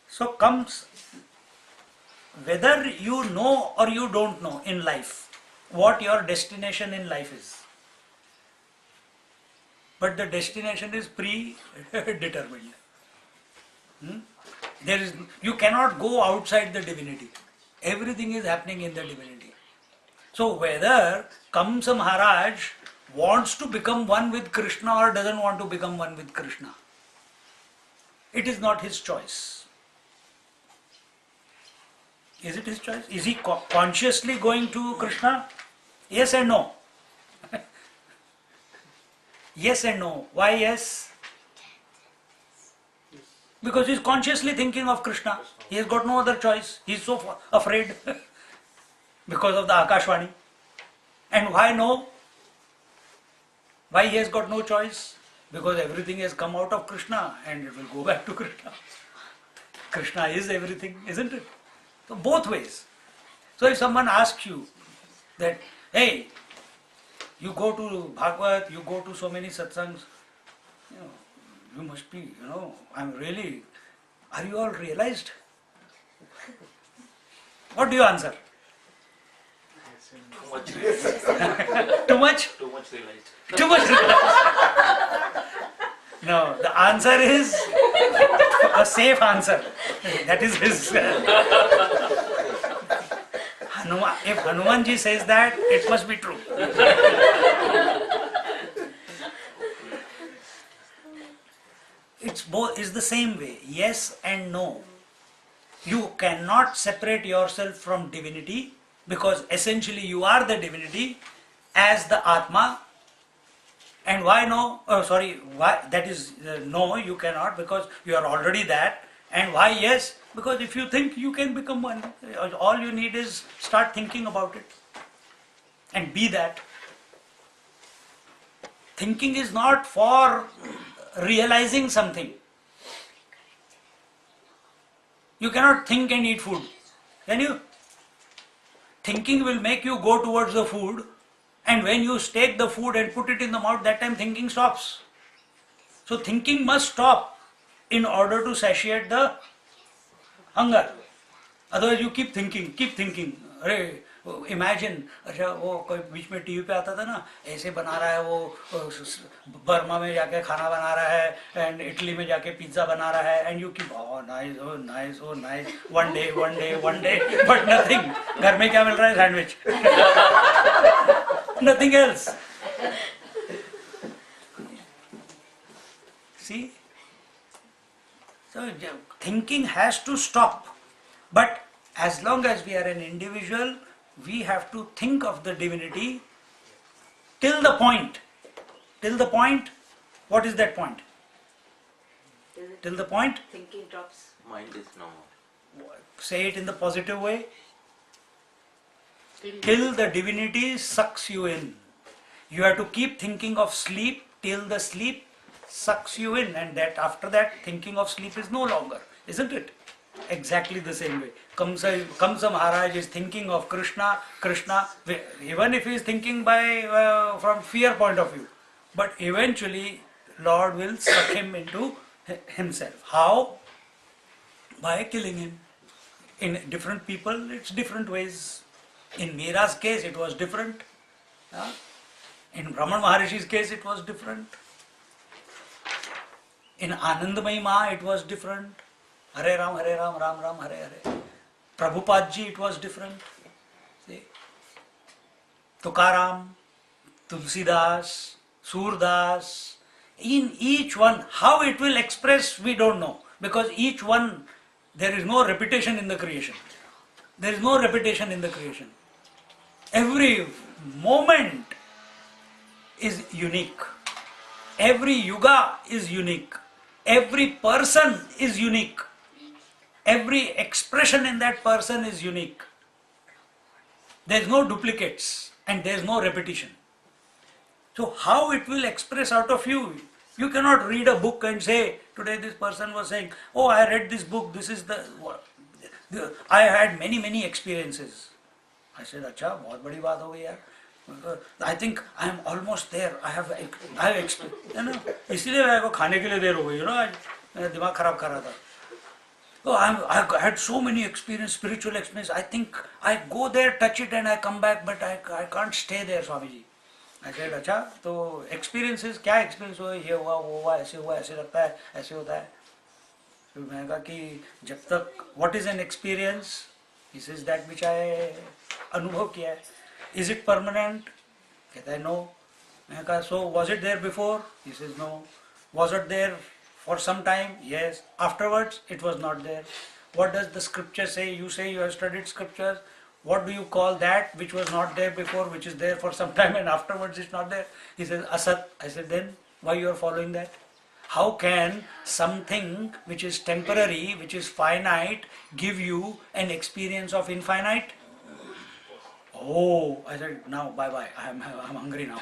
So comes whether you know or you don't know in life what your destination in life is. But the destination is predetermined. You cannot go outside the divinity. Everything is happening in the divinity. So whether Kamsa Maharaj wants to become one with Krishna or doesn't want to become one with Krishna, it is not his choice. Is it his choice? Is he consciously going to Krishna? Yes and no. Yes and no. Why yes? Because he is consciously thinking of Krishna. He has got no other choice. He is so afraid because of the Akashvani. And why no? Why he has got no choice? Because everything has come out of Krishna and it will go back to Krishna. Krishna is everything, isn't it? So both ways. So if someone asks you that, hey, you go to Bhagavad, you go to so many satsangs, you must be, I'm really, are you all realized? What do you answer? Too much realized. Too much? Too much realized. Too much. No, the answer is a safe answer. That is his. If Hanumanji says that, it must be true. It's the same way. Yes and no. You cannot separate yourself from divinity because essentially you are the divinity as the Atma. And why no? Why that is no, you cannot because you are already that. And why yes? Because if you think you can become one, all you need is start thinking about it and be that. Thinking is not for realizing something. You cannot think and eat food, can you? Thinking will make you go towards the food, and when you take the food and put it in the mouth, that time thinking stops. So thinking must stop in order to satiate the hunger. Otherwise you keep thinking. अरे imagine, अच्छा वो कोई बीच में TV पे आता था ना, ऐसे बना रहा है वो बर्मा में जाके खाना बना रहा है एंड इटली में जाके पिज्जा बना रहा है and you keep nice one day but nothing. घर में क्या मिल रहा है? Sandwich. Nothing else. See? So thinking has to stop. But as long as we are an individual, we have to think of the divinity till the point. Till the point, what is that point? Till the point, Thinking drops. Mind is no more. say it in the positive way. Till the divinity sucks you in. You have to keep thinking of sleep till the sleep sucks you in, and that after that thinking of sleep is no longer, isn't it? Exactly the same way. Kamsa Maharaj is thinking of Krishna, even if he is thinking from fear point of view, but eventually Lord will suck him into himself. How? By killing him. In different people, it's different ways. In Meera's case, it was different. In Brahman Maharishi's case, it was different. In Anandamayi Ma, it was different. Hare Ram, Ram Ram, Hare Hare. Prabhupada ji, it was different. See? Tukaram, Tulsidas, Surdas. In each one, how it will express, we don't know. Because each one, there is no repetition in the creation. There is no repetition in the creation. Every moment is unique. Every yuga is unique. Every person is unique. Every expression in that person is unique. There is no duplicates and there is no repetition. So how it will express out of you? You cannot read a book and say, today this person was saying, oh, I read this book, this is I had many experiences. I said, अच्छा बहुत बड़ी बात हो गई यार. I think I am almost there. I have experienced. इसलिए मेरे को खाने के लिए देर हो गई, आज मेरा दिमाग खराब कर रहा था. Oh, I had so many spiritual experience. I think I go there, touch it, and I come back, but I can't stay there, Swamiji. I said, अच्छा तो experiences क्या experience हुआ? ये हुआ, वो हुआ, ऐसे लगता है, ऐसे होता है. फिर मैंने कहा कि जब तक what is an experience? He says that which I अनुभव किया है. Is it permanent? कहता है no. मैंने कहा so was it there before? He says no. Was it there for some time? Yes. Afterwards, it was not there. What does the scripture say? You say you have studied scriptures. What do you call that which was not there before, which is there for some time and afterwards it's not there? He says, Asat. I said, then why you are following that? How can something which is temporary, which is finite, give you an experience of infinite? Oh, I said, now bye bye. I'm hungry now.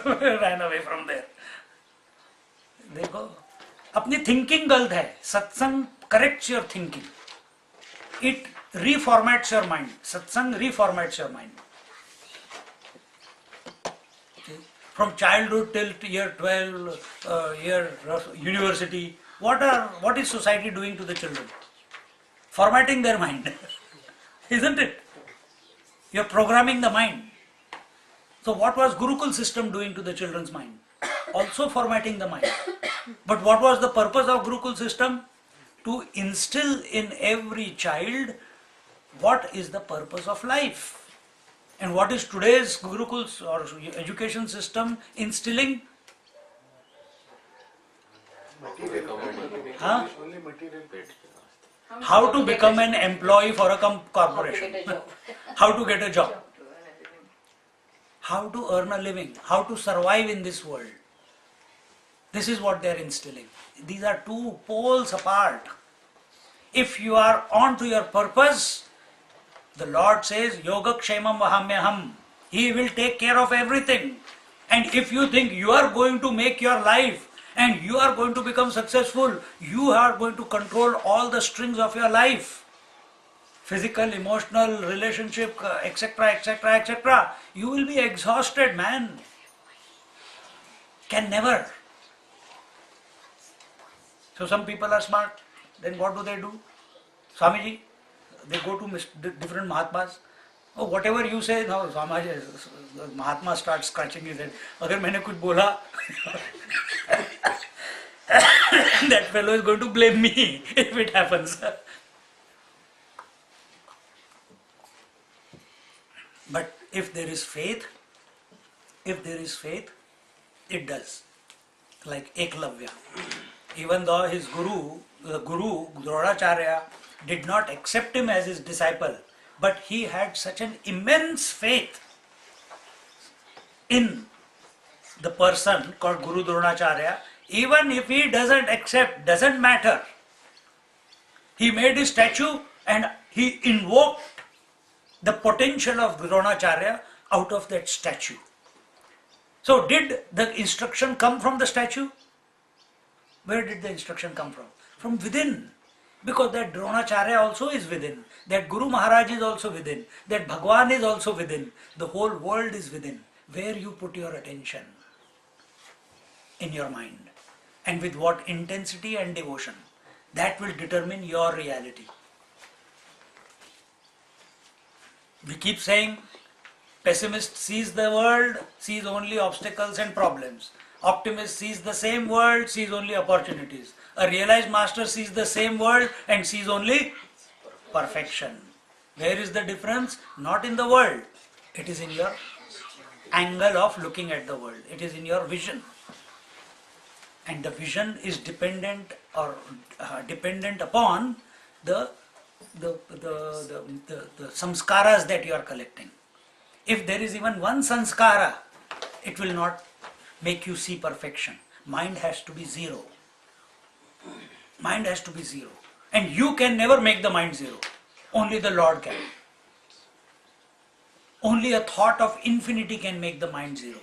Ran away from there. देखो अपनी thinking गलत है. सत्संग corrects your thinking. It reformats your mind. Satsang reformats your mind. From childhood till year 12, university, what is society doing to the children? Formatting their mind, isn't it? You're programming the mind. So what was Gurukul system doing to the children's mind? Also formatting the mind. But what was the purpose of Gurukul system? To instill in every child what is the purpose of life. And what is today's Gurukul's or education system instilling? Huh? Only material. How to become an employee for a corporation. How to get a job. How to earn a living. How to survive in this world. This is what they are instilling. These are two poles apart. If you are on to your purpose, the Lord says, Yoga Kshemam Vahamyaham. He will take care of everything. And if you think you are going to make your life and you are going to become successful, you are going to control all the strings of your life. Physical, emotional, relationship, etc., etc., etc. You will be exhausted, man. Can never. So some people are smart. Then what do? Swamiji, they go to different Mahatmas. Oh, whatever you say, now Swamiji, Mahatma starts scratching his head. Agar maine kuch bola, that fellow is going to blame me if it happens. But if there is faith, it does. Like Eklavya. Even though his guru, Dronacharya, did not accept him as his disciple, but he had such an immense faith in the person called Guru Dronacharya. Even if he doesn't accept, doesn't matter. He made his statue and he invoked the potential of Dronacharya out of that statue. So did the instruction come from the statue? Where did the instruction come from? From within. Because that Dronacharya also is within. That Guru Maharaj is also within. That Bhagwan is also within. The whole world is within. Where you put your attention in your mind. And with what intensity and devotion. That will determine your reality. We keep saying, pessimist sees the world, sees only obstacles and problems. Optimist sees the same world, sees only opportunities. A realized master sees the same world and sees only perfection. Where is the difference? Not in the world. It is in your angle of looking at the world. It is in your vision. And the vision is dependent upon the samskaras that you are collecting. If there is even one sanskara, it will not make you see perfection. Mind has to be zero. Mind has to be zero. And you can never make the mind zero. Only the Lord can. Only a thought of infinity can make the mind zero.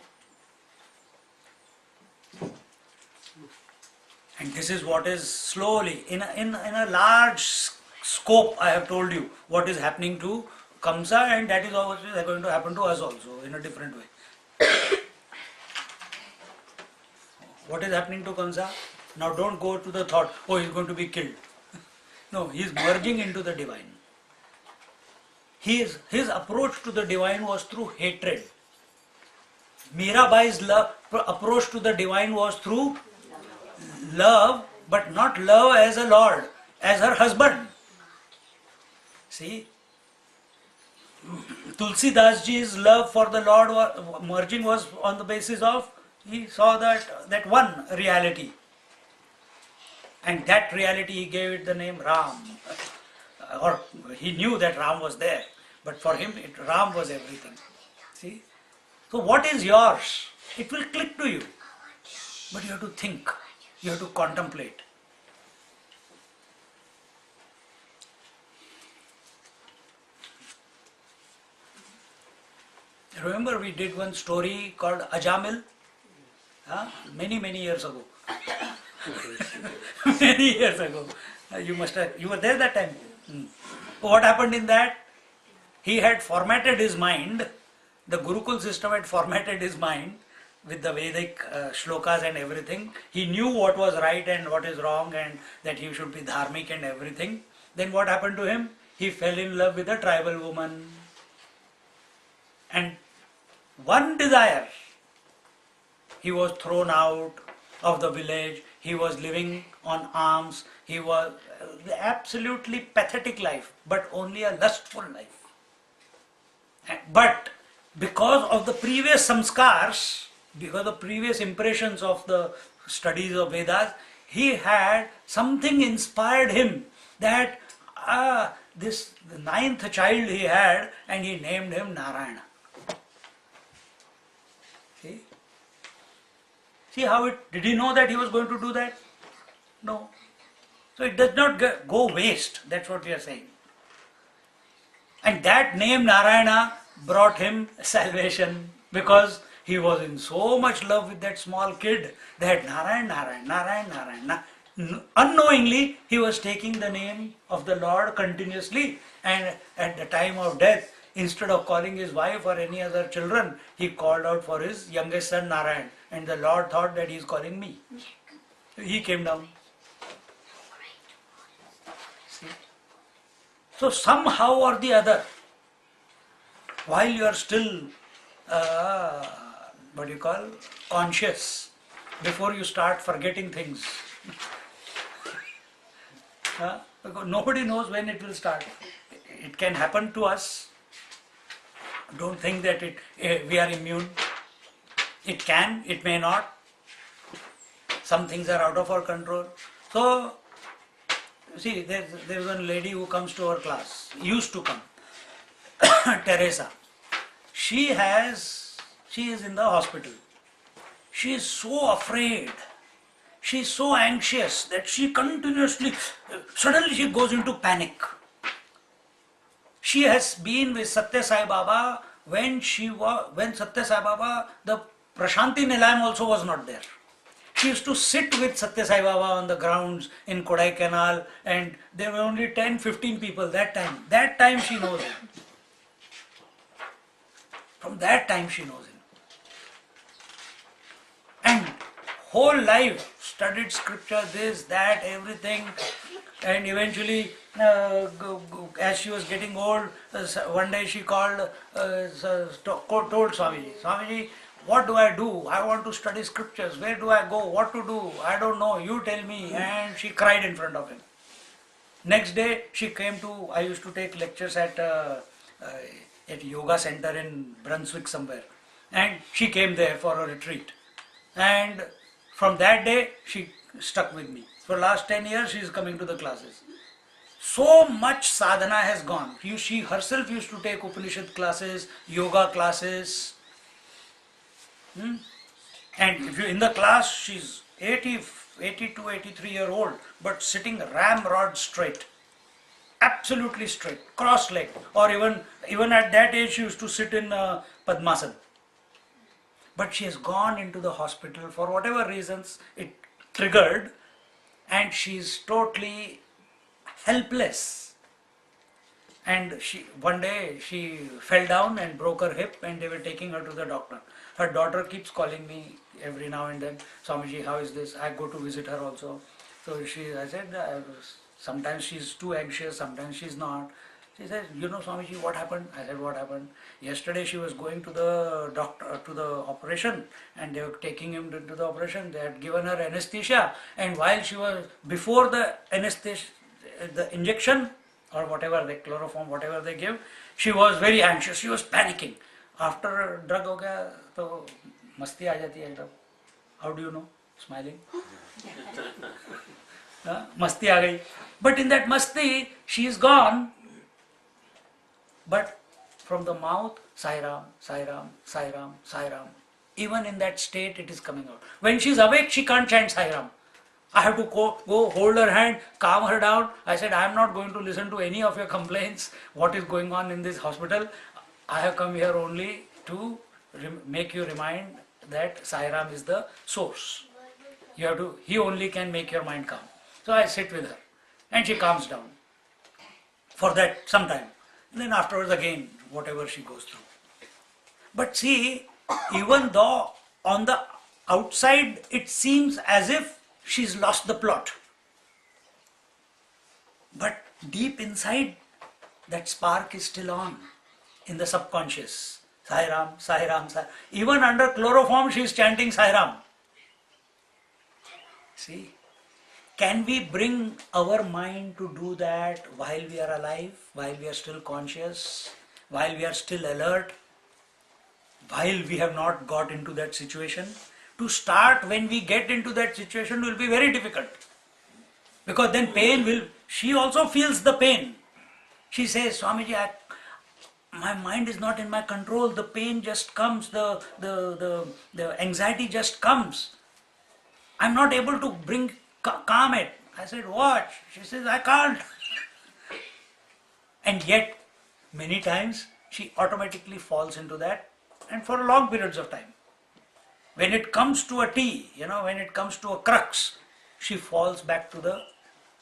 And this is what is slowly, in a large scope, I have told you what is happening to Kamsa, and that is also going to happen to us also in a different way. What is happening to Kamsa? Now don't go to the thought, oh, he is going to be killed. No, he is merging into the divine. His approach to the divine was through hatred. Mirabai's approach to the divine was through love, but not love as a lord, as her husband. See, Tulsi Das Ji's love for the Lord merging was on the basis of he saw that one reality, and that reality he gave it the name Ram, or he knew that Ram was there, but for him Ram was everything. See, so what is yours? It will click to you, but you have to think, you have to contemplate. remember we did one story called Ajamil? Many years ago. Many years ago. You were there that time. What happened in that? He had formatted his mind, the Gurukul system had formatted his mind with the Vedic shlokas and everything. He knew what was right and what is wrong and that he should be dharmic and everything. Then what happened to him? He fell in love with a tribal woman. And one desire, he was thrown out of the village, he was living on alms, he was absolutely pathetic life, but only a lustful life. But because of the previous samskars, because of the previous impressions of the studies of Vedas, he had something inspired him that this the ninth child he had, and he named him Narayana. See how it, did he know that he was going to do that? No. So it does not go waste, that's what we are saying. And that name Narayana brought him salvation because he was in so much love with that small kid that Narayana. Unknowingly, he was taking the name of the Lord continuously, and at the time of death, instead of calling his wife or any other children, he called out for his youngest son Narayan, and the Lord thought that he is calling me. He came down. See? So somehow or the other, while you are still conscious, before you start forgetting things, because nobody knows when it will start. It can happen to us. Don't think that we are immune. It can, it may not. Some things are out of our control. So, see, there's one lady who comes to our class, used to come, Teresa. She is in the hospital. She is so afraid. She is so anxious that she continuously, suddenly she goes into panic. She has been with Satya Sai Baba when Satya Sai Baba, the Prashanti Nilayam also was not there. She used to sit with Satya Sai Baba on the grounds in Kodaikanal, and there were only 10-15 people that time. That time she knows him. From that time she knows him. And whole life studied scripture, this, that, everything, and eventually as she was getting old, one day she called, told Swamiji, Swamiji, what do I do? I want to study scriptures. Where do I go? What to do? I don't know. You tell me. And she cried in front of him. Next day she came to, I used to take lectures at yoga center in Brunswick somewhere. And she came there for a retreat. And from that day she stuck with me. For last 10 years she is coming to the classes. So much sadhana has gone. She herself used to take Upanishad classes, yoga classes. And if you in the class, she's 82, 83 year old, but sitting ramrod straight. Absolutely straight, cross-legged. Or even at that age, she used to sit in Padmasana. But she has gone into the hospital for whatever reasons it triggered, and she's totally helpless. And one day she fell down and broke her hip, and they were taking her to the doctor. Her daughter keeps calling me every now and then, Swamiji, how is this? I go to visit her also. So I said, sometimes she's too anxious, sometimes she's not. She said, you know, Swamiji, what happened? I said, what happened? Yesterday she was going to the doctor, to the operation, and they were taking him to the operation. They had given her anesthesia, and while she was, before the anesthesia, the injection, or whatever, the chloroform, whatever they give, she was very anxious, she was panicking. After drug ho gaya, to masti aa jati hai ekdam. How do you know? Smiling. Masti aa gayi. But in that masti, she is gone. But from the mouth, Sai Ram, Sai Ram, Sai Ram, Sai Ram. Even in that state, it is coming out. When she is awake, she can't chant Sai Ram. I have to go hold her hand, calm her down. I said, I am not going to listen to any of your complaints, what is going on in this hospital. I have come here only to make you remind that Sai Ram is the source. You have to, he only can make your mind calm. So I sit with her and she calms down for that some time. And then afterwards again, whatever she goes through. But see, even though on the outside it seems as if she's lost the plot, but deep inside that spark is still on in the subconscious. Sai Ram, Sai Ram, Sai. Even under chloroform she is chanting Sai Ram. See, can we bring our mind to do that while we are alive, while we are still conscious, while we are still alert, while we have not got into that situation? To start when we get into that situation will be very difficult. Because then pain will, she also feels the pain. She says, Swamiji, my mind is not in my control, the pain just comes, the anxiety just comes. I'm not able to calm it. I said, watch. She says, I can't. And yet, many times, she automatically falls into that, and for long periods of time. When it comes to a T, when it comes to a crux, she falls back to the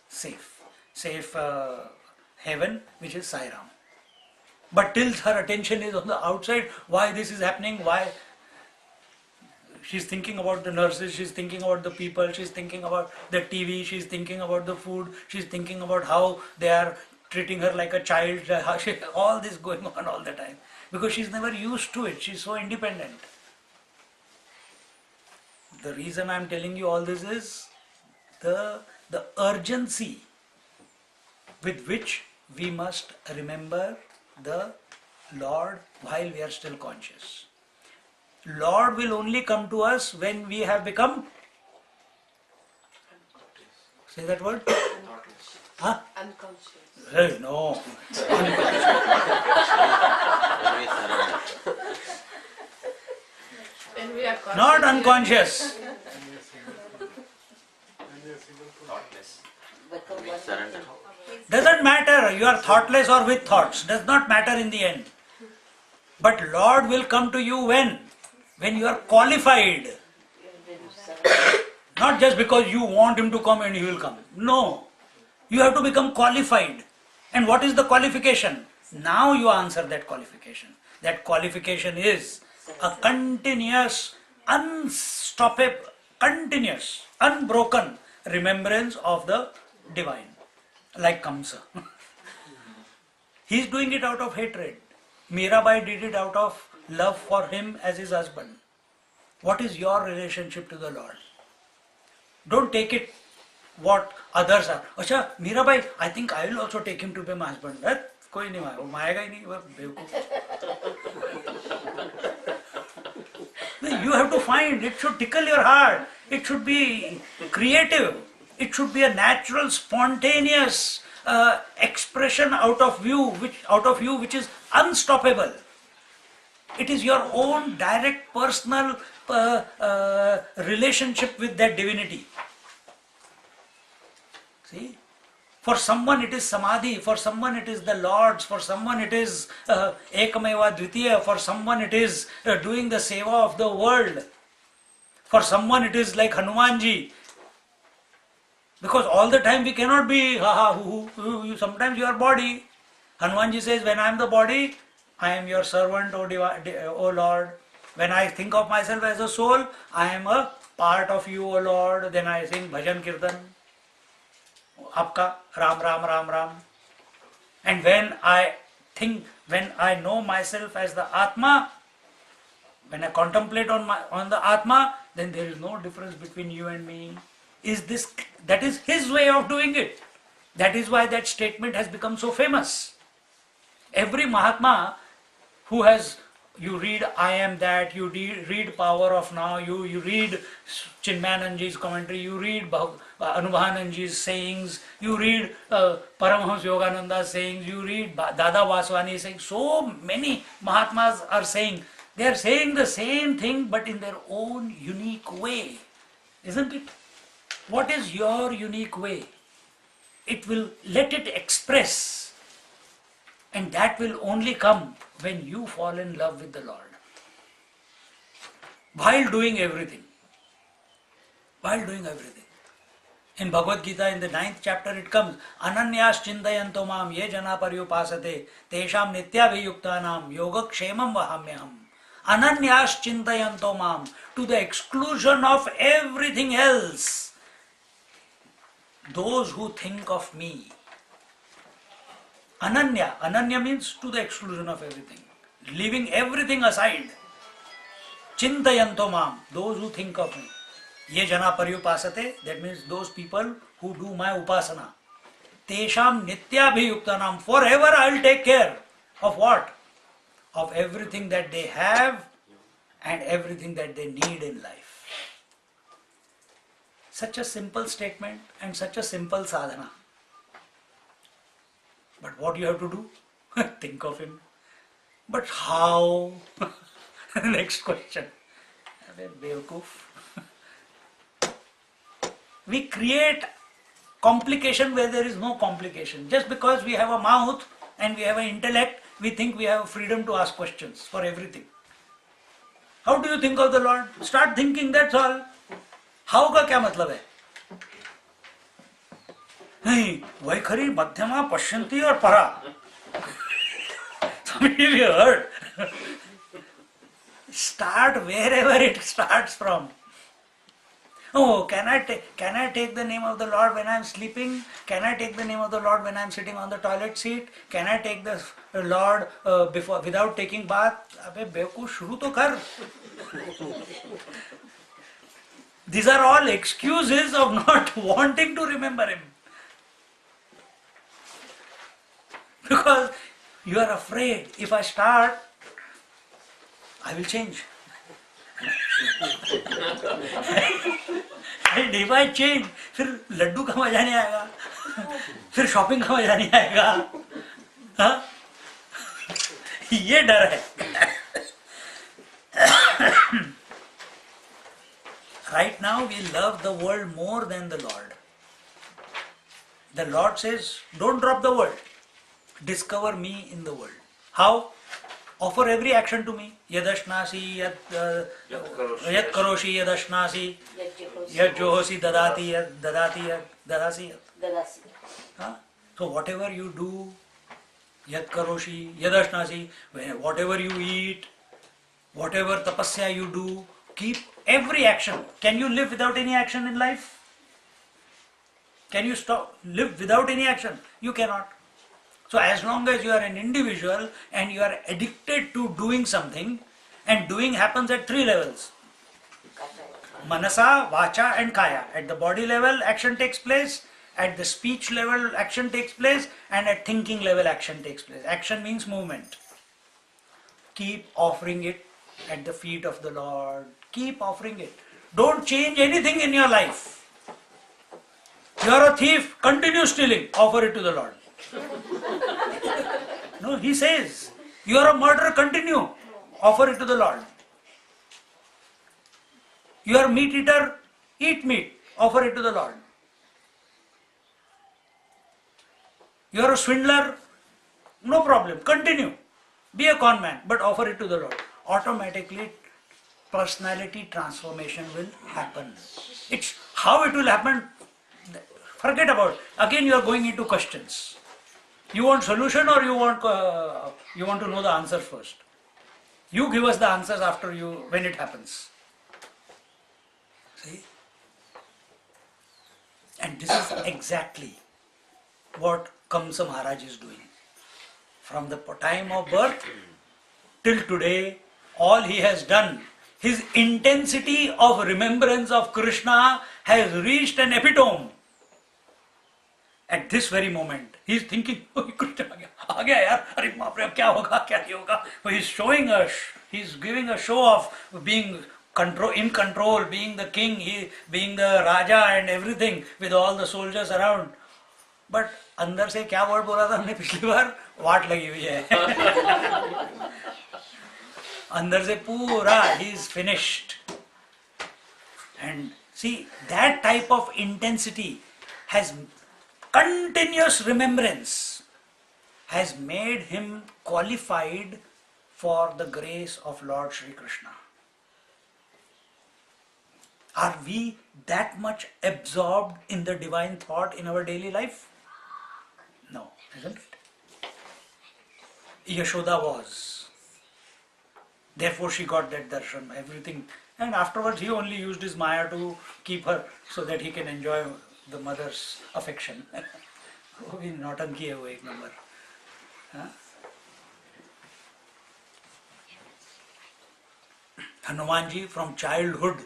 safe heaven, which is Sai Ram. But till her attention is on the outside, why this is happening, why she's thinking about the nurses, she's thinking about the people, she's thinking about the TV, she's thinking about the food, she's thinking about how they are treating her like a child, all this going on all the time. Because she's never used to it, she's so independent. The reason I'm telling you all this is the urgency with which we must remember the Lord while we are still conscious. Lord will only come to us when we have become, say that word? Huh? Unconscious. Hey, no. When we surrender. When we are conscious. Not unconscious. Thoughtless. Become We one. surrender. Doesn't matter, you are thoughtless or with thoughts, does not matter in the end. But Lord will come to you when? When you are qualified. Not just because you want Him to come and He will come. No. You have to become qualified. And what is the qualification? Now you answer that qualification. That qualification is a continuous, unstoppable, continuous, unbroken remembrance of the divine. Like Kamsa. He is doing it out of hatred. Mirabai did it out of love for him as his husband. What is your relationship to the Lord? Don't take it what others are. Acha, Mirabai, I think I will also take him to be my husband. कोई नहीं मारेगा, वो मारेगा ही नहीं, वो बेवकूफ. You have to find, it should tickle your heart, it should be creative, it should be a natural, spontaneous expression out of you which is unstoppable. It is your own direct personal relationship with that divinity. See? For someone it is Samadhi, for someone it is the Lord's, for someone it is Ekameva Dvitiya, for someone it is doing the seva of the world, for someone it is like Hanumanji. Because all the time we cannot be sometimes you are body. Hanumanji says, when I am the body, I am your servant, O Lord. When I think of myself as a soul, I am a part of you, O Lord. Then I sing Bhajan Kirtan. Aapka Ram Ram Ram Ram. And when I know myself as the Atma, when I contemplate on the Atma, then there is no difference between you and me. That is his way of doing it. That is why that statement has become so famous. Every Mahatma who has, you read I Am That, you read Power of Now, you read Chinmayananji's commentary, you read Anubhavananji's sayings, you read Paramahams Yogananda's sayings, you read Dada Vaswani's sayings. So many Mahatmas are saying, they are saying the same thing but in their own unique way. Isn't it? What is your unique way? Let it express. And that will only come when you fall in love with the Lord. while doing everything. While doing everything. In Bhagavad Gita, in the 9th chapter, it comes, Ananyas chintayanto mam ye jana paryupasate tesham nityabhiyuktanam yogakshemam vahamyaham. Ananyas chintayanto mam, to the exclusion of everything else. Those who think of me. Ananya means to the exclusion of everything. Leaving everything aside. Chintayanto mam, those who think of me. Ye jana paryupasate, that means those people who do my upasana. Tesham nityabhiyuktanam, forever I'll take care of what? Of everything that they have and everything that they need in life. Such a simple statement and such a simple sadhana. But what you have to do? Think of him. But how? Next question. Bewakoof. We create complication where there is no complication. Just because we have a mouth and we have an intellect, we think we have freedom to ask questions for everything. How do you think of the Lord? Start thinking, that's all. How का क्या मतलब है? नहीं, वैखरी मध्यमा पश्यन्ति और परा. Some of you heard. Start wherever it starts from. Oh, can I take the name of the Lord when I am sleeping? Can I take the name of the Lord when I am sitting on the toilet seat? Can I take the Lord without taking bath? अबे बेवकूफ शुरू तो कर. These are all excuses of not wanting to remember Him. Because you are afraid, if I start, I will change. And if I change, फिर लड्डू का मजा नहीं आएगा, फिर शॉपिंग का मजा नहीं आएगा. हाँ? ये डर है. Right now we love the world more than the Lord. The Lord says, don't drop the world. Discover me in the world. How? Offer every action to me. Yadashnasi, yad karoshi, yadashnasi, yad johosi, dadati, yad dadati, yad dadasi, yad. Dadasi. Huh? So whatever you do, yad karoshi, yadashnasi, whatever you eat, whatever tapasya you do, keep every action. Can you live without any action in life? Can you live without any action? You cannot. So as long as you are an individual and you are addicted to doing something, and doing happens at 3 levels. Manasa, Vacha and Kaya. At the body level, action takes place. At the speech level, action takes place. And at thinking level, action takes place. Action means movement. Keep offering it at the feet of the Lord. Keep offering it. Don't change anything in your life. You are a thief, continue stealing. Offer it to the Lord. No, He says, you are a murderer, continue. Offer it to the Lord. You are a meat eater, eat meat. Offer it to the Lord. You are a swindler, no problem, continue. Be a con man, but offer it to the Lord. Automatically, personality transformation will happen. It's how it will happen. Forget about it. Again, you are going into questions. You want solution or you want to know the answer first? You give us the answers after when it happens. See? And this is exactly what Kamsa Maharaj is doing. From the time of birth till today, all he has done, his intensity of remembrance of Krishna has reached an epitome. At this very moment, he is thinking, oh, Krishna aa gaya yaar, arey baap re, kya hoga, kya nahi hoga. So he is showing us, he is giving a show of being in control, being the king, being the Raja and everything with all the soldiers around. But अंदर से क्या word बोला था हमने पिछली बार? वाट लगी हुई है. अंदर से पूरा he is finished. And see, that type of intensity has continuous remembrance has made him qualified for the grace of Lord Shri Krishna. Are we that much absorbed in the divine thought in our daily life? No, isn't it? Yashoda was. Therefore she got that darshan, everything. And afterwards he only used his Maya to keep her so that he can enjoy the mother's affection. वो भी नौटंकी है वो एक number. हाँ? Hanumanji from childhood,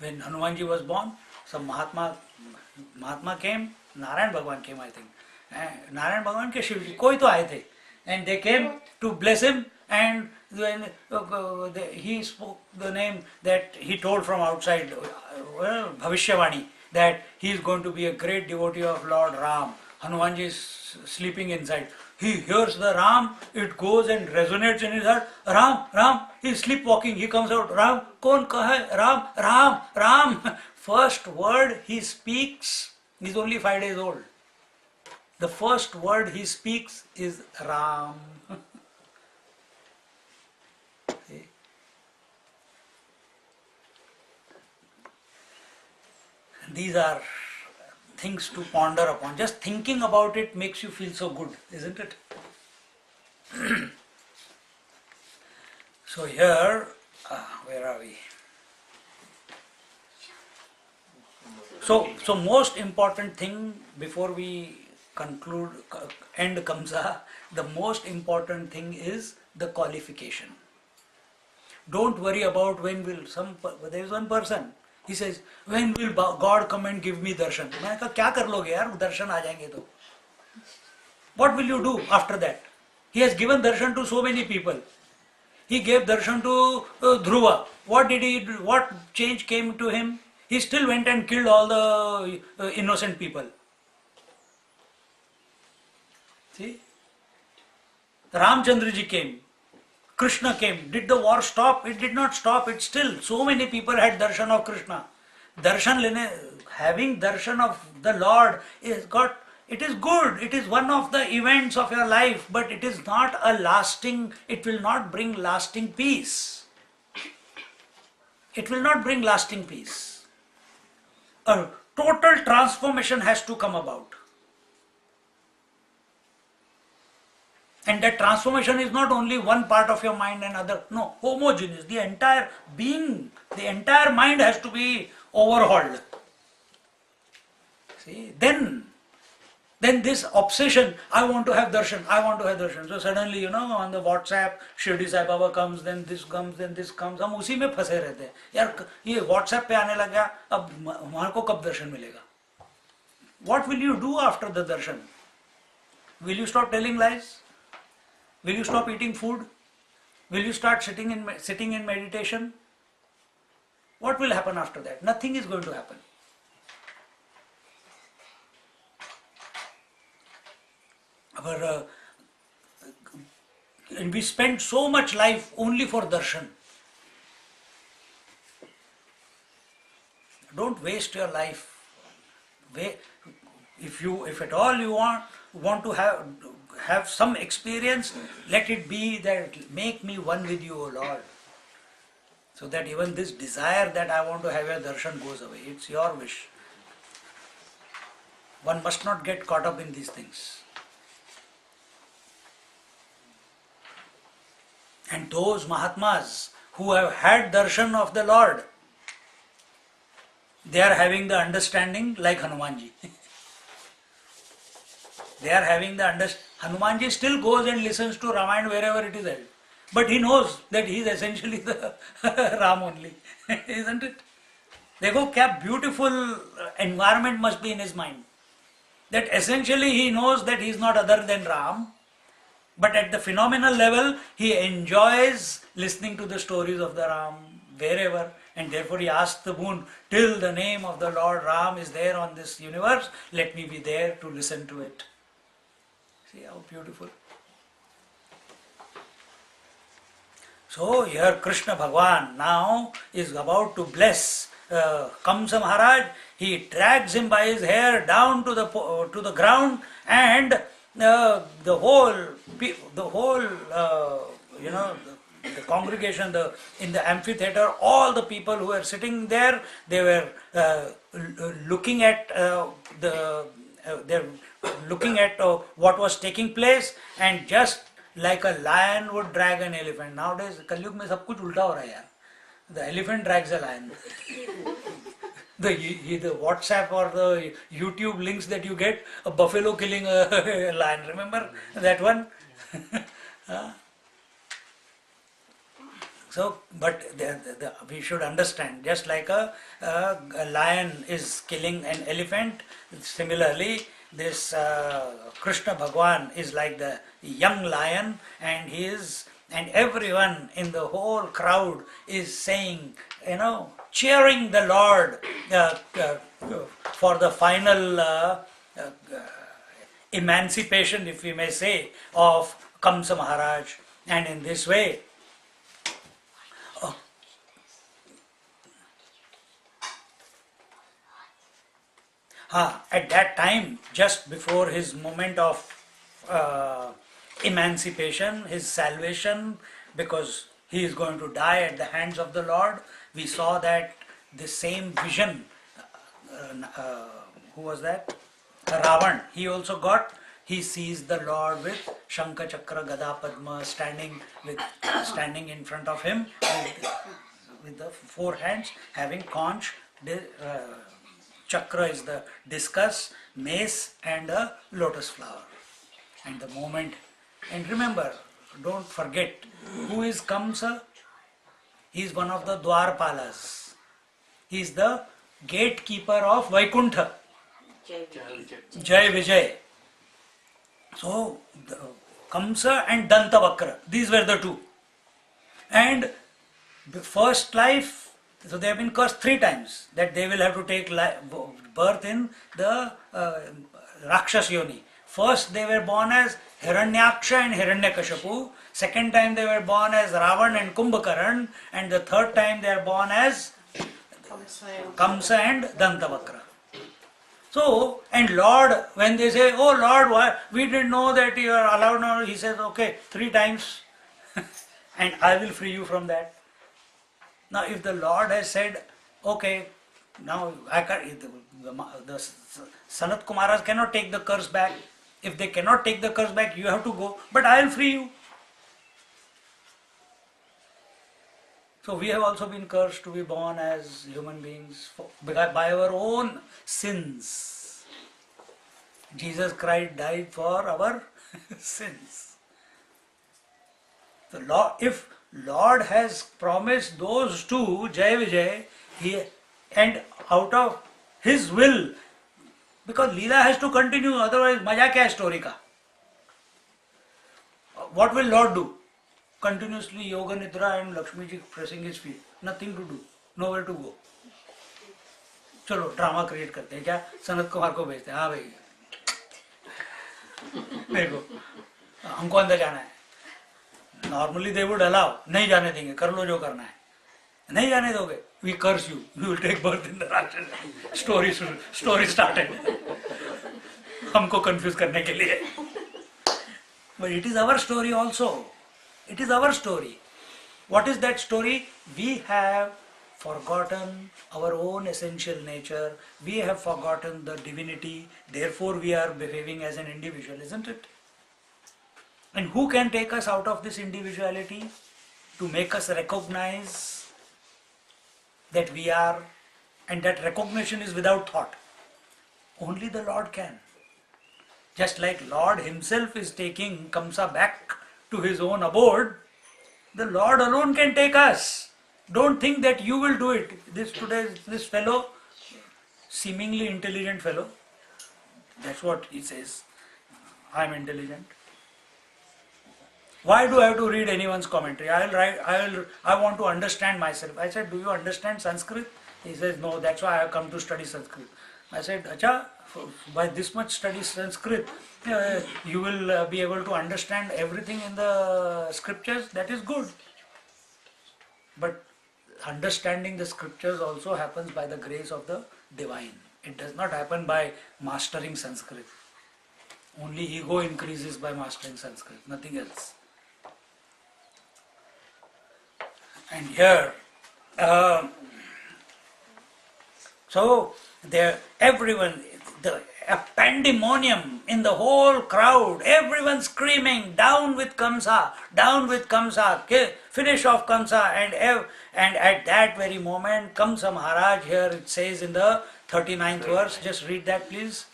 when Hanumanji was born, some Mahatma came, Narayan Bhagwan came, I think. Narayan Bhagwan ke Shivji, koi to aaye the, and they came to bless him, and when he spoke the name that he told from outside, Bhavishyavani, that he is going to be a great devotee of Lord Ram. Hanumanji is sleeping inside. He hears the Ram, it goes and resonates in his heart. Ram, Ram, he is sleepwalking. He comes out, Ram, kaun kaha hai? Ram, Ram, Ram. First word he speaks, he is only 5 days old. The first word he speaks is Ram. See? These are things to ponder upon. Just thinking about it makes you feel so good, isn't it? So here, where are we? So most important thing before we conclude, end Kamsa, the most important thing is the qualification. Don't worry about when will there is one person, he says, when will God come and give me darshan? मैंने कहा क्या कर लोगे यार, दर्शन आ जाएंगे तो. What will you do after that? He has given darshan to so many people. He gave darshan to Dhruva. What did he do? What change came to him? He still went and killed all the innocent people. See? Ramchandra ji came. Krishna came. Did the war stop? It did not stop. It still, so many people had darshan of Krishna. Having darshan of the Lord it is good. It is one of the events of your life, but it is not it will not bring lasting peace. It will not bring lasting peace. A total transformation has to come about. And that transformation is not only one part of your mind and other, no, homogeneous. The entire being, the entire mind has to be overhauled. See, then this obsession, I want to have darshan. So suddenly, on the WhatsApp, Shirdi Sai Baba comes, then this comes, हम उसी में फंसे रहते हैं. यार ये WhatsApp पे आने लग गया, अब हमारे को कब दर्शन मिलेगा? What will you do after the darshan? Will you stop telling lies? Will you stop eating food? Will you start sitting in meditation? What will happen after that? Nothing is going to happen. And we spend so much life only for darshan. Don't waste your life. If at all you want to have some experience, let it be that make me one with you, O Lord. So that even this desire that I want to have your darshan goes away. It's your wish. One must not get caught up in these things. And those Mahatmas who have had darshan of the Lord, they are having the understanding like Hanumanji. They are having the understanding. Hanumanji still goes and listens to Ramayana wherever it is held. But he knows that he is essentially the Ram only. Isn't it? देखो क्या beautiful environment must be in his mind. That essentially he knows that he is not other than Ram. But at the phenomenal level, he enjoys listening to the stories of the Ram wherever. And therefore he asks the boon, till the name of the Lord Ram is there on this universe, let me be there to listen to it. See how beautiful. So here Krishna Bhagwan now is about to bless Kamsa Maharaj. He drags him by his hair down to the ground, and the whole the congregation, in the amphitheater, all the people who were sitting there, they were looking at they're looking at what was taking place, and just like a lion would drag an elephant. Nowadays, Kalyug में सब कुछ उल्टा हो रहा है यार. The elephant drags a lion. The WhatsApp or the YouTube links that you get, a buffalo killing a lion. Remember that one? So, but we should understand, just like a lion is killing an elephant, similarly, this Krishna Bhagwan is like the young lion, and and everyone in the whole crowd is saying, cheering the Lord for the final emancipation, if we may say, of Kamsa Maharaj. And in this way, at that time, just before his moment of emancipation, his salvation, because he is going to die at the hands of the Lord, we saw that the same vision, who was that? Ravan, he also got. He sees the Lord with Shankha Chakra Gada Padma standing in front of him with the four hands, having conch. Chakra is the discus, mace, and a lotus flower. And the moment, and remember, don't forget, who is Kamsa? He is one of the Dwarpalas. He is the gatekeeper of Vaikuntha. Jai Vijay. So, Kamsa and Dantavakra, these were the two. And the first life, so they have been cursed 3 times, that they will have to take birth in the Rakshas Yoni. First they were born as Hiranyaksha and Hiranyakashipu. Second time they were born as Ravan and Kumbhakaran. And the third time they are born as Kamsa and Dantavakra. So, and Lord, when they say, oh Lord, why we didn't know that you are allowed now, he says, okay, 3 times and I will free you from that. Now, if the Lord has said, okay, now I can't, the Sanat Kumaras cannot take the curse back. If they cannot take the curse back, you have to go, but I will free you. So we have also been cursed to be born as human beings by our own sins. Jesus Christ died for our sins. If Lord has promised those two, Jai Vijay, and out of His will, because Leela has to continue, otherwise maja kya hai story ka? What will Lord do? Continuously Yoga Nidra and Lakshmi ji pressing his feet. Nothing to do, nowhere to go. चलो drama create करते हैं क्या? सनत कुमार को भेजते हैं, हाँ भाई देखो हमको अंदर जाना है. Normally they would allow, नहीं जाने देंगे, कर लो जो करना है. नहीं जाने दोगे, we curse you, you will take birth in the Rakshas. Story started. हमको confuse करने के लिए. But it is our story also. It is our story. What is that story? We have forgotten our own essential nature. We have forgotten the divinity. Therefore, we are behaving as an individual, isn't it? And who can take us out of this individuality to make us recognize that we are, and that recognition is without thought? Only the Lord can. Just like Lord Himself is taking Kamsa back to his own abode, the Lord alone can take us. Don't think that you will do it. This fellow, seemingly intelligent fellow, that's what he says. I am intelligent. Why do I have to read anyone's commentary? I want to understand myself. I said, do you understand Sanskrit? He says, no, that's why I have come to study Sanskrit. I said, Acha, by this much study Sanskrit, you will be able to understand everything in the scriptures. That is good. But understanding the scriptures also happens by the grace of the divine. It does not happen by mastering Sanskrit. Only ego increases by mastering Sanskrit, nothing else. And here, so there, everyone, a pandemonium in the whole crowd, everyone screaming, down with Kamsa, finish off Kamsa, and at that very moment, Kamsa Maharaj, here it says in the 39th verse, just read that please.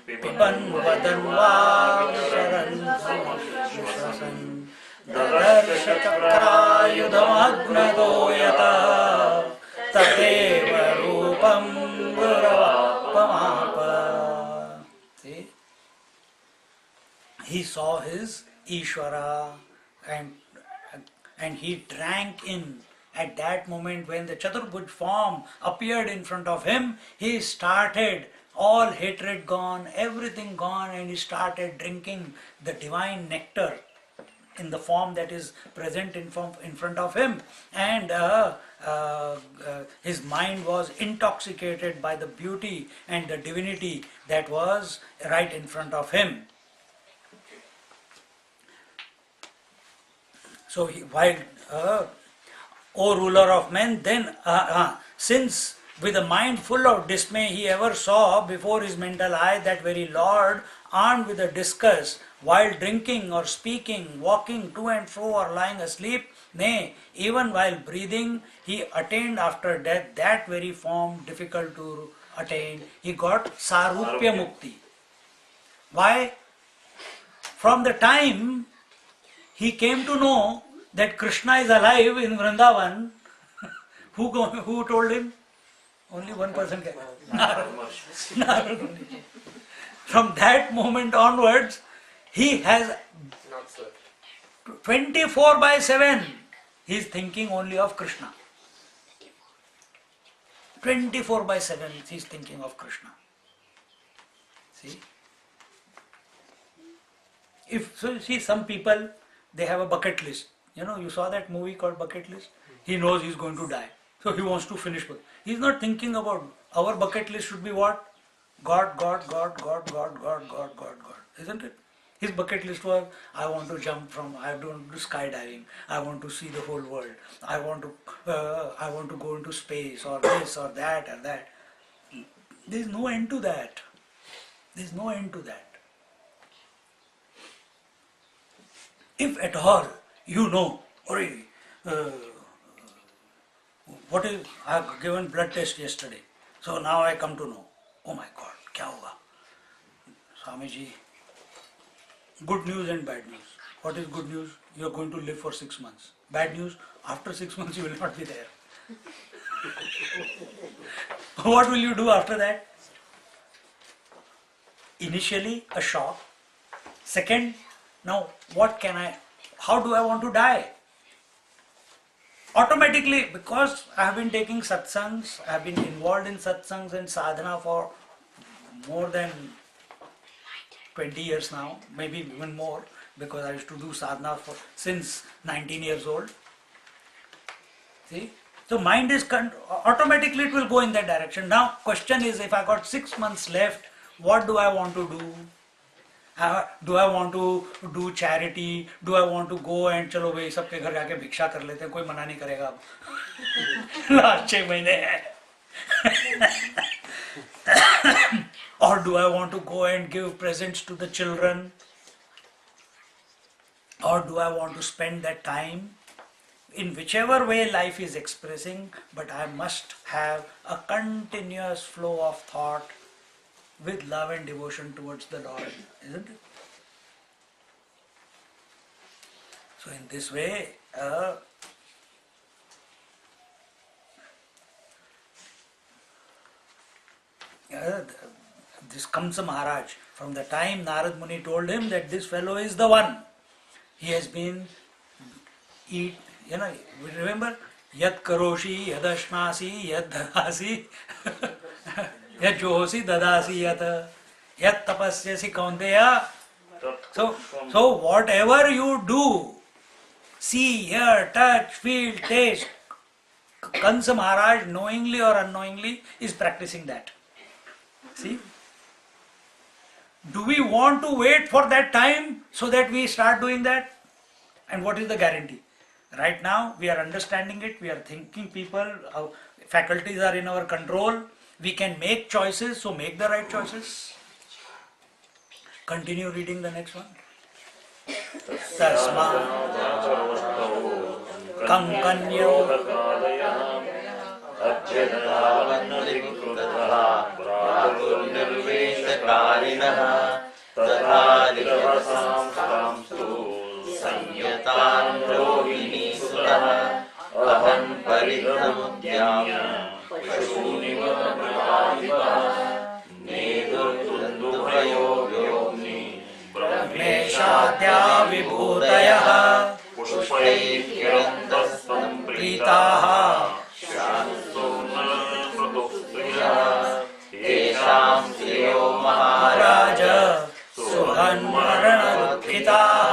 पिबन् वदन् वा शरन् श्वसन् ददर्श चक्रायुधमग्नदो यथा तदेव रूपं गुरवपमाप. See? He saw his Ishvara and he drank in. At that moment when the Chaturbhuj form appeared in front of him, he started, all hatred gone, everything gone, and he started drinking the divine nectar in the form that is present in front of him. And his mind was intoxicated by the beauty and the divinity that was right in front of him. So while O ruler of men, then since with a mind full of dismay he ever saw before his mental eye that very Lord armed with a discus, while drinking or speaking, walking to and fro or lying asleep, nay, even while breathing, he attained after death that very form difficult to attain. He got Sarupya Mukti. Why? From the time he came to know that Krishna is alive in Vrindavan, who told him? Only one person can. Narad. From that moment onwards, he has 24/7, he is thinking only of Krishna. 24/7 he is thinking of Krishna. See? See, some people, they have a bucket list. You saw that movie called Bucket List? He knows he's going to die. So he wants to finish. He's not thinking about, our bucket list should be what? God, God, God, God, God, God, God, God, God. Isn't it? His bucket list was, I want to jump from, I want to do skydiving, I want to see the whole world, I want to go into space, or this or that or that. There is no end to that. There is no end to that. If at all you know, what is, I have given blood test yesterday, so now I come to know, oh my God, kya hoga? Swamiji, good news and bad news. What is good news? You are going to live for 6 months. Bad news, after 6 months you will not be there. What will you do after that? Initially, a shock. Second, now how do I want to die? Automatically, because I have been taking satsangs, I have been involved in satsangs and sadhana for more than 20 years now, maybe even more, because I used to do sadhana since 19 years old. See? So mind is, automatically it will go in that direction. Now, question is, if I got 6 months left, what do I want to do? Do I want to do charity? Do I want to go and चलो भाई सबके घर जाके भिक्षा कर लेते हैं, कोई मना नहीं करेगा अब. Last 6 महीने है. Or do I want to go and give presents to the children? Or do I want to spend that time? In whichever way life is expressing, but I must have a continuous flow of thought with love and devotion towards the Lord, isn't it? So in this way, this Kamsa Maharaj, from the time Narad Muni told him that this fellow is the one, he has been remember, Yat karoshi, yad ashnasi, yad dadasi, yat johosi dadasi yat tapasyasi kaunteya. So whatever you do, see, hear, touch, feel, taste, Kamsa Maharaj, knowingly or unknowingly, is practicing that. See? Do we want to wait for that time so that we start doing that? And what is the guarantee? Right now, we are understanding it, we are thinking people, our faculties are in our control, we can make choices, so make the right choices. Continue reading the next one. Tasma Kankanyo निर्वेशकारिणः तथा दिवसांस्तु संयतान् रोहिणी सुतः अहं परिधमुद्याम्य पशूनिव मृगाधिपः नेदुर्दुन्दुभयो योग्नि ब्रह्मेशाद्या विभूतयः पुष्पैः किरन्तस्सम्प्रीताः तेषां श्रेयो महाराज सुहन्मरणदुःखिताः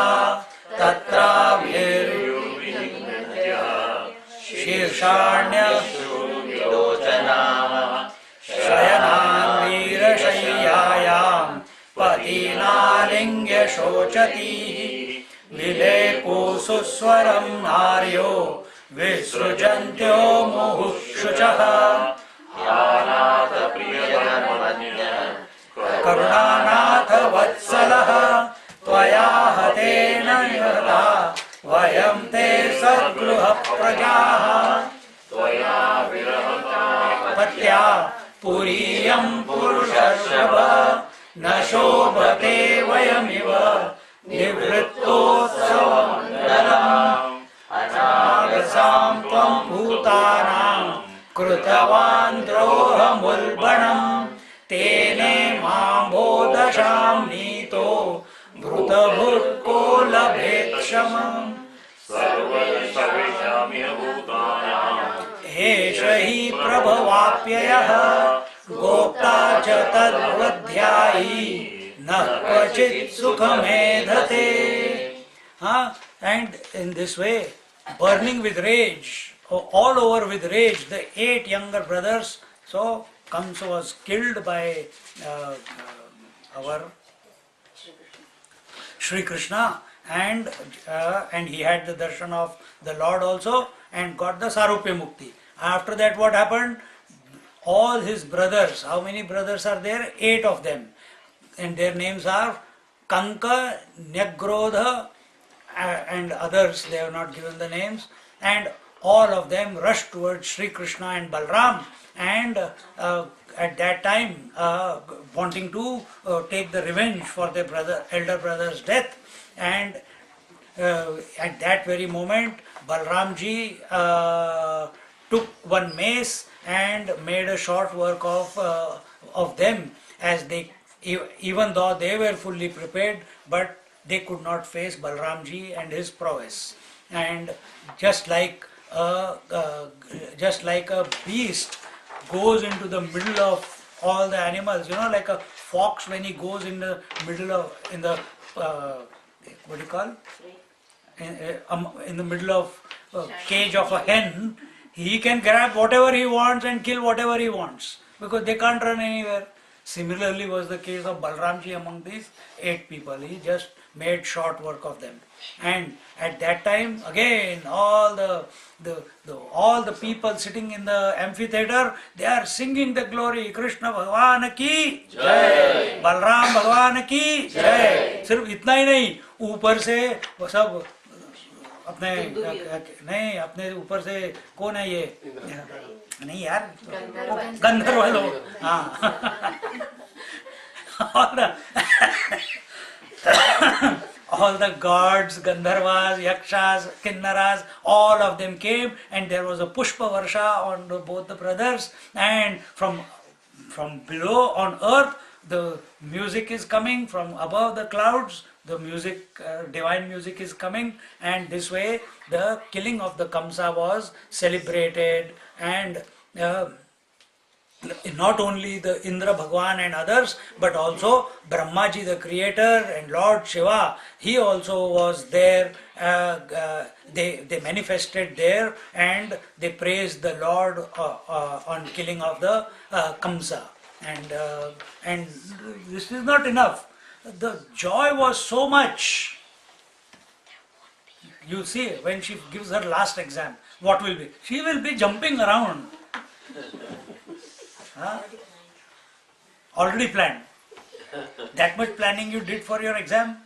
तत्राभिर्शीर्षाण्यलोचनाः शयनान् वीरशय्यायां पतीनालिङ्ग्य शोचतीः विलेपोऽसु स्वरं नार्यो विसृजन्त्यो मुहुःशुचः करुणानाथ वत्सलः त्वया हतेन यदा वयं ते सद्गृह प्रजाः त्वया पत्या पुरीयं पुरुषर्षभ न शोभते वयमिव निवृत्तोत्सवमण्डलम् अनागसां त्वं भूतानां कृतवान् द्रोहमुल्बणम् तेने माम्भोदशां नीतो भृतभुर्को लभेत् क्षमम् एष हि प्रभवाप्ययः गोप्ता च तद्वध्यायी न क्वचित् सुखमेधते. And in this way, burning with rage, all over with rage, the 8 younger brothers. So Kamsa was killed by our Shri Krishna, and he had the darshan of the Lord also, and got the Sarupya Mukti. After that, what happened? All his brothers, how many brothers are there? 8 of them, and their names are Kanka, Nyagrodha, and others. They have not given the names, and all of them rushed towards Sri Krishna and Balram, and at that time wanting to take the revenge for their elder brother's death. And at that very moment, Balramji took one mace and made a short work of them, as they, even though they were fully prepared, but they could not face Balramji and his prowess. And just like a beast goes into the middle of all the animals, like a fox when he goes in the middle of, what do you call? In the middle of cage of a hen, he can grab whatever he wants and kill whatever he wants, because they can't run anywhere. Similarly was the case of Balramji among these 8 people. He just made short work of them. And at that time, again, all the people sitting in the amphitheater, they are singing the glory. Krishna Bhagwan ki Jai, Balram Bhagwan ki Jai. सिर्फ इतना ही नहीं, ऊपर से वो सब अपने ऊपर से कौन है ये? नहीं यार, गंधर्व लोग. हाँ. All the gods, Gandharvas, Yakshas, Kinnaras, all of them came, and there was a Pushpa Varsha on both the brothers, and from below on earth, the music is coming, from above the clouds, the music, divine music is coming, and this way the killing of the Kamsa was celebrated. And not only the Indra Bhagwan and others, but also Brahmaji, the creator, and Lord Shiva, he also was there. They manifested there, and they praised the Lord on killing of the Kamsa. And this is not enough. the joy was so much. You see, when she gives her last exam, what will be? She will be jumping around. Huh? Already planned. That much planning you did for your exam?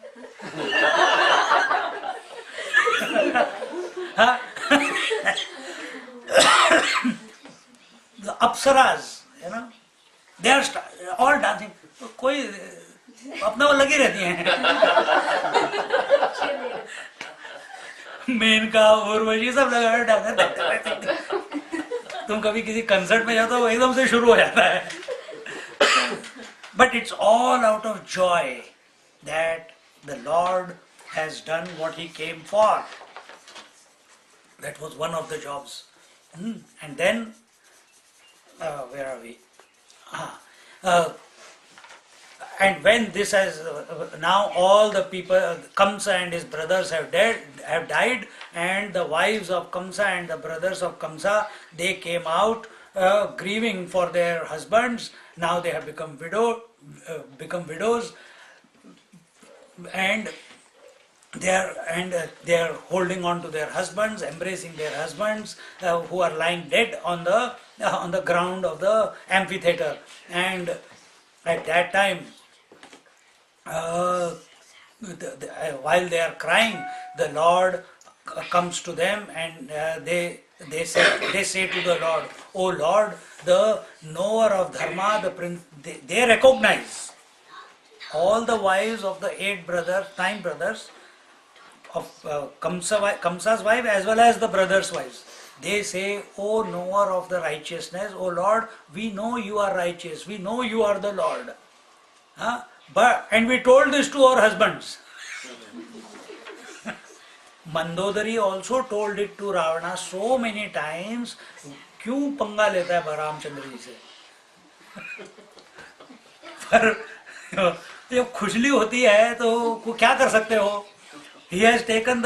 Huh? The apsaras, they are all dancing. कोई अपना वो लगी रहती हैं. मेनका उर्वशी सब लगा dance. तुम कभी किसी कंसर्ट में जाते हो एकदम से शुरू हो जाता है. But it's all out of joy that the Lord has done what He came for. That was one of the jobs. And then, where are we? And when this has, now all the people, Kamsa and his brothers have died, and the wives of Kamsa and the brothers of Kamsa, they came out grieving for their husbands. Now they have become widows, and they are holding on to their husbands, embracing their husbands who are lying dead on the ground of the amphitheater. And at that time, while they are crying, the Lord comes to them, and they say to the Lord, "O Lord, the knower of dharma, the prince." They recognize all the wives of the 9 brothers of Kamsa's wife as well as the brothers' wives. They say, "O knower of the righteousness, O Lord, we know you are righteous. We know you are the Lord. And we told this to our husbands." Mandodari also told it to Ravana so many times. क्यों पंगा लेता है रामचंद्र जी से? पर जब खुजली होती है तो वो क्या कर सकते हो? He has taken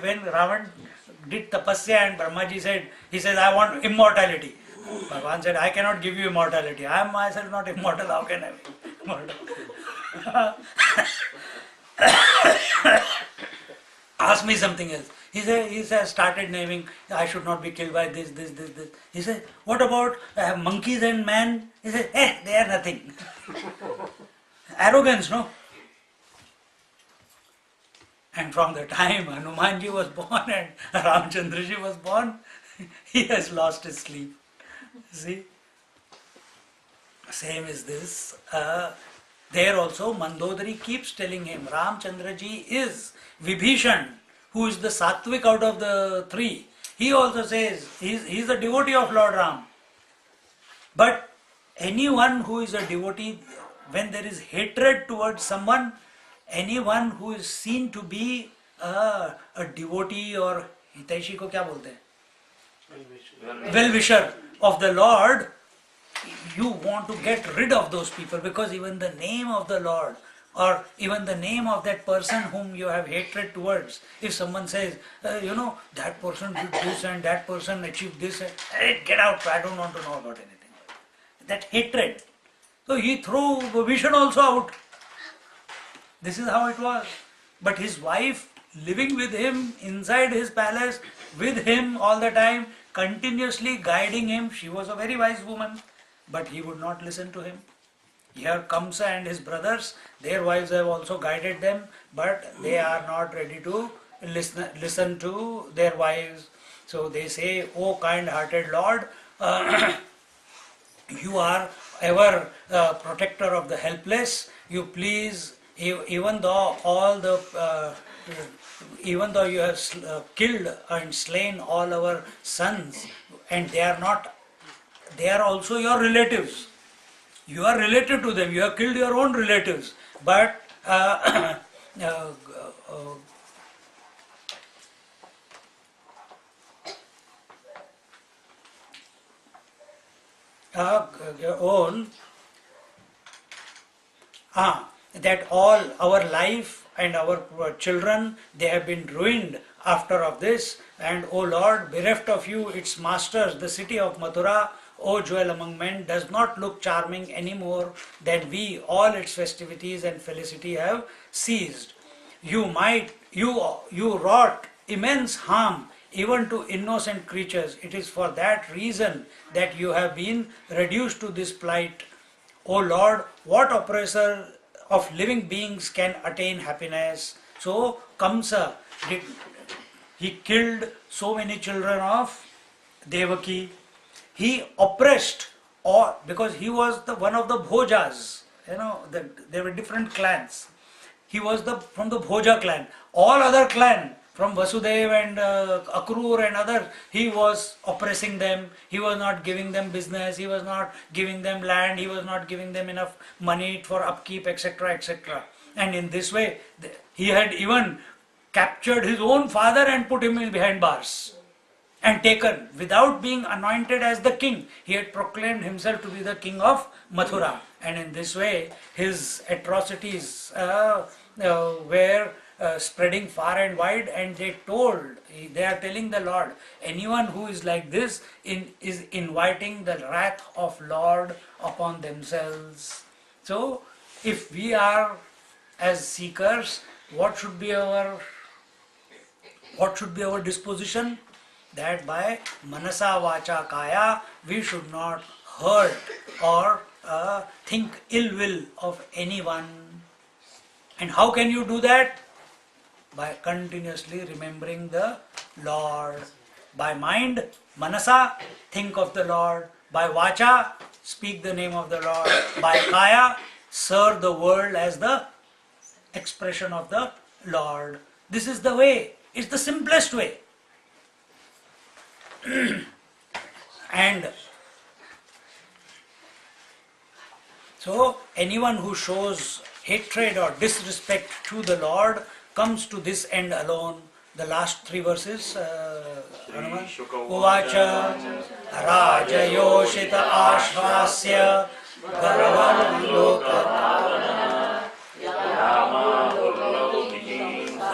when Ravan did tapasya and Brahmaji said, he says, "I want immortality." Bhagavan said, "I cannot give you immortality. I am myself not immortal. How can I be immortal?" Ask me something else. He said, started naming, "I should not be killed by this. He said, "What about monkeys and man?" He said, "They are nothing." Arrogance, no? And from the time Hanumanji was born and Ramchandraji was born, he has lost his sleep. See? Same is this. There also Mandodari keeps telling him, Ramchandraji is Vibhishan, who is the Sattvic out of the 3. He also says, he is a devotee of Lord Ram. But anyone who is a devotee, when there is hatred towards someone, anyone who is seen to be a devotee or Hitaishi ko kya bolte hain? Well-wisher of the Lord, you want to get rid of those people, because even the name of the Lord or even the name of that person whom you have hatred towards, if someone says, that person did this and that person achieved this, get out, I don't want to know about anything. That hatred. So he threw Vibhishan also out. This is how it was. But his wife, living with him inside his palace, with him all the time, continuously guiding him. She was a very wise woman, but he would not listen to him. Here Kamsa and his brothers, their wives have also guided them, but they are not ready to listen to their wives. So they say, "O kind-hearted Lord, you are ever protector of the helpless. You please, even though you have killed and slain all our sons, and they are also your relatives. You are related to them. You have killed your own relatives. But that all our life and our children, they have been ruined after of this. And O Lord, bereft of you, its masters, the city of Mathura, O jewel among men, does not look charming any more than we, all its festivities and felicity have ceased. You wrought immense harm even to innocent creatures. It is for that reason that you have been reduced to this plight. O Lord, what oppressor of living beings can attain happiness? So Kamsa, he killed so many children of Devaki. He oppressed, or because he was one of the Bhojas. There were different clans. He was from the Bhoja clan. All other clan, from Vasudev and Akrur and others, he was oppressing them. He was not giving them business. He was not giving them land. He was not giving them enough money for upkeep, etc., etc. And in this way, he had even captured his own father and put him behind bars and taken, without being anointed as the king. He had proclaimed himself to be the king of Mathura. And in this way, his atrocities were spreading far and wide, and they are telling the Lord, anyone who is like this is inviting the wrath of Lord upon themselves. So, if we are as seekers, what should be our disposition? That by manasa vacha kaya we should not hurt or think ill will of anyone. And how can you do that? By continuously remembering the Lord. By mind, manasa, think of the Lord. By vacha, speak the name of the Lord. By kaya, serve the world as the expression of the Lord. This is the way. It's the simplest way. And so anyone who shows hatred or disrespect to the Lord comes to this end alone. The last three verses. Uvacha Rajayoshita Ashvasya Garvan Lokatavana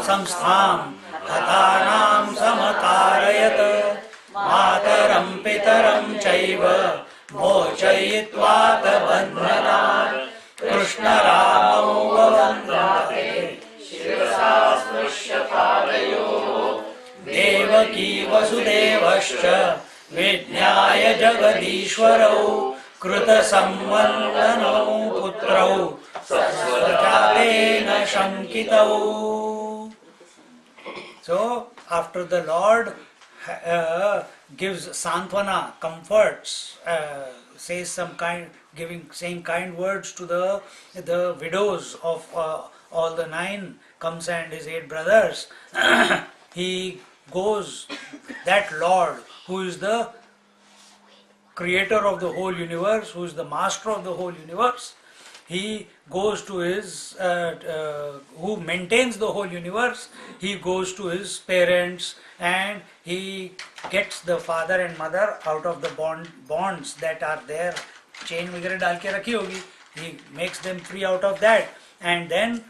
Samstham Hatanam Samakarayat Mataram Pitaram Chaiva Mochayitvat Bandhanat Krishna Ramam Vavandate Shirasasmishapadayo Devaki Vasudevascha Vidnyaya Jagadishwarau Kruta Samvandanau Putrau Sasvajatena Shankitau. So, after the Lord gives santvana, comforts, saying kind words to the widows of all the 9 Kamsa and his 8 brothers, he goes, that Lord who is the creator of the whole universe, who is the master of the whole universe, he goes to his, who maintains the whole universe, he goes to his parents and he gets the father and mother out of the bonds that are there. Chain वगैरह डाल के रखी होगी. He makes them free out of that, and then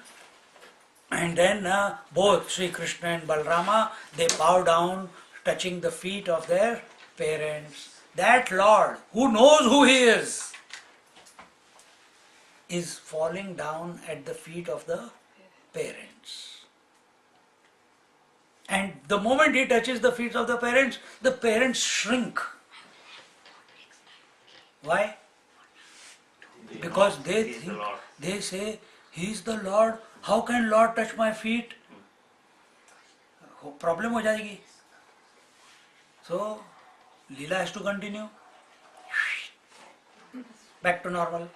both Sri Krishna and Balrama, they bow down, touching the feet of their parents. That Lord, who knows who he is falling down at the feet of the parents. And the moment he touches the feet of the parents shrink. Why? Because they say, he is the Lord, how can Lord touch my feet? Problem ho jayegi. So, Leela has to continue. Back to normal.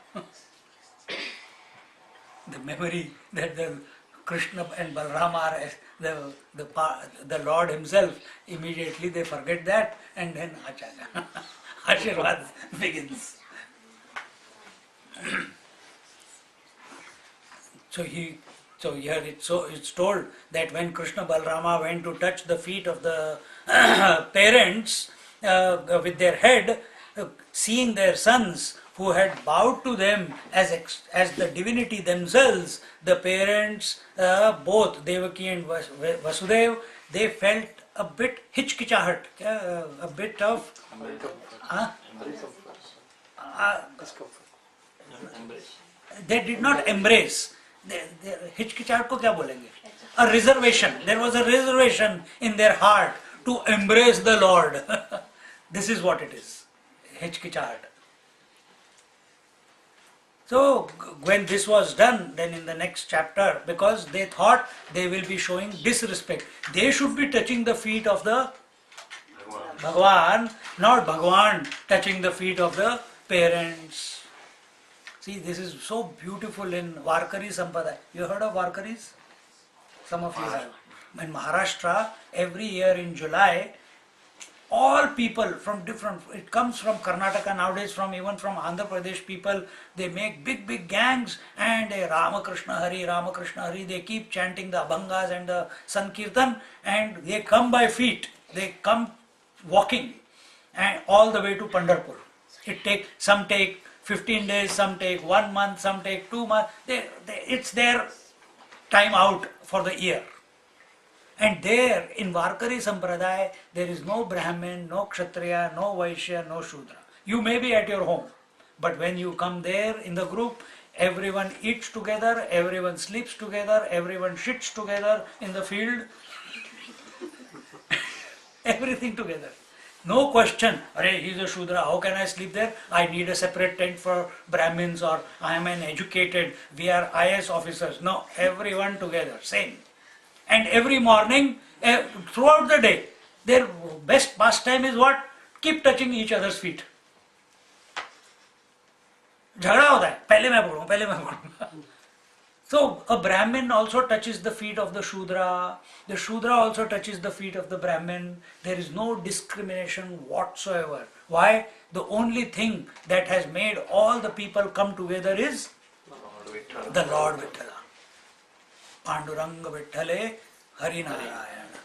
The memory that the Krishna and Balrama are the Lord himself, immediately they forget that, and then Ashirvad begins. So here it's told that when Krishna Balrama went to touch the feet of the parents with their head, seeing their sons who had bowed to them as the divinity themselves, the parents, both Devaki and Vasudev, they felt a bit hitchkichahat, a bit of they did not embrace. हिचकिचाहट को क्या बोलेंगे? A reservation. There was a reservation in their heart to embrace the Lord. This is what it is. हिचकिचाहट. So when this was done, then in the next chapter, because they thought they will be showing disrespect, they should be touching the feet of the Bhagwan, not Bhagwan touching the feet of the parents. See, this is so beautiful in Varkari Sampradaya. You heard of Varkaris? Some of you have. In Maharashtra, every year in July, all people from different, it comes from Karnataka nowadays, even from Andhra Pradesh people, they make big gangs and Ramakrishna Hari, they keep chanting the Abhangas and the Sankirtan, and they come by feet, they come walking and all the way to Pandharpur. Some take 15 days, some take 1 month, some take 2 months. It's their time out for the year. And there in Varkari Sampradaya, there is no Brahmin, no Kshatriya, no Vaishya, no Shudra. You may be at your home, but when you come there in the group, everyone eats together, everyone sleeps together, everyone shits together in the field. Everything together. No question, Arey, he's a Shudra, how can I sleep there? I need a separate tent for Brahmins, or I am an educated, we are IS officers. No, everyone together, same. And every morning, throughout the day, their best pastime is what? Keep touching each other's feet. झगड़ा होता है, पहले मैं पकड़ूं. So a Brahmin also touches the feet of the Shudra also touches the feet of the Brahmin. There is no discrimination whatsoever. Why? The only thing that has made all the people come together is the Lord Vitthala. Panduranga Vitthale Harinarayana.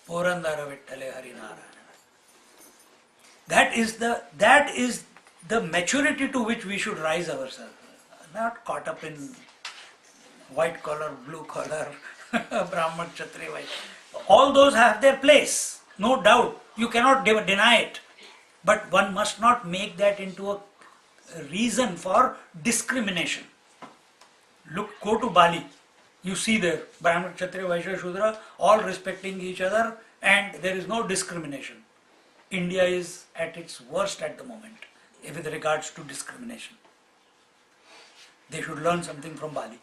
Purandara Vitthale Harinarayana. That is the maturity to which we should rise ourselves. Not caught up in white collar, blue collar, Brahman, Kshatriya, Vaishya. All those have their place, no doubt. You cannot deny it. But one must not make that into a reason for discrimination. Go to Bali. You see there, Brahman, Kshatriya, Vaishya, Shudra, all respecting each other, and there is no discrimination. India is at its worst at the moment with regards to discrimination. They should learn something from Bali.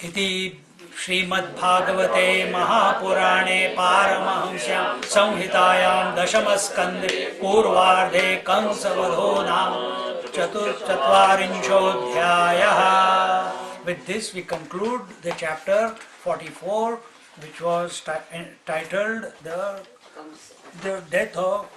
इति श्रीमद्भागवते महापुराणे पारमहंस्यां संहितायां दशमस्कन्धे पूर्वार्धे कंसवधो नाम चतुश्चत्वारिंशोऽध्यायः. With this we conclude the chapter 44, which was titled the death of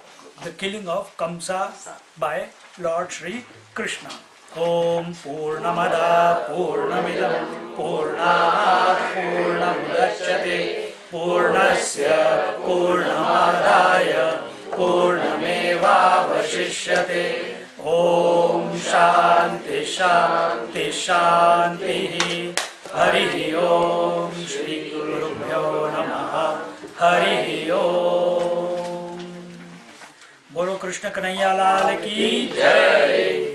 the killing of Kamsa by Lord Shri Krishna. Om Purnamada Purnamidam Purnat Purnamudachyate Purnasya Purnamadaya Purnameva Vashishyate. Om Shanti Shanti Shanti. Hari Om. Shri Gurubhyo Namaha. Hari Om. बोलो कृष्ण कन्हैया लाल की जय.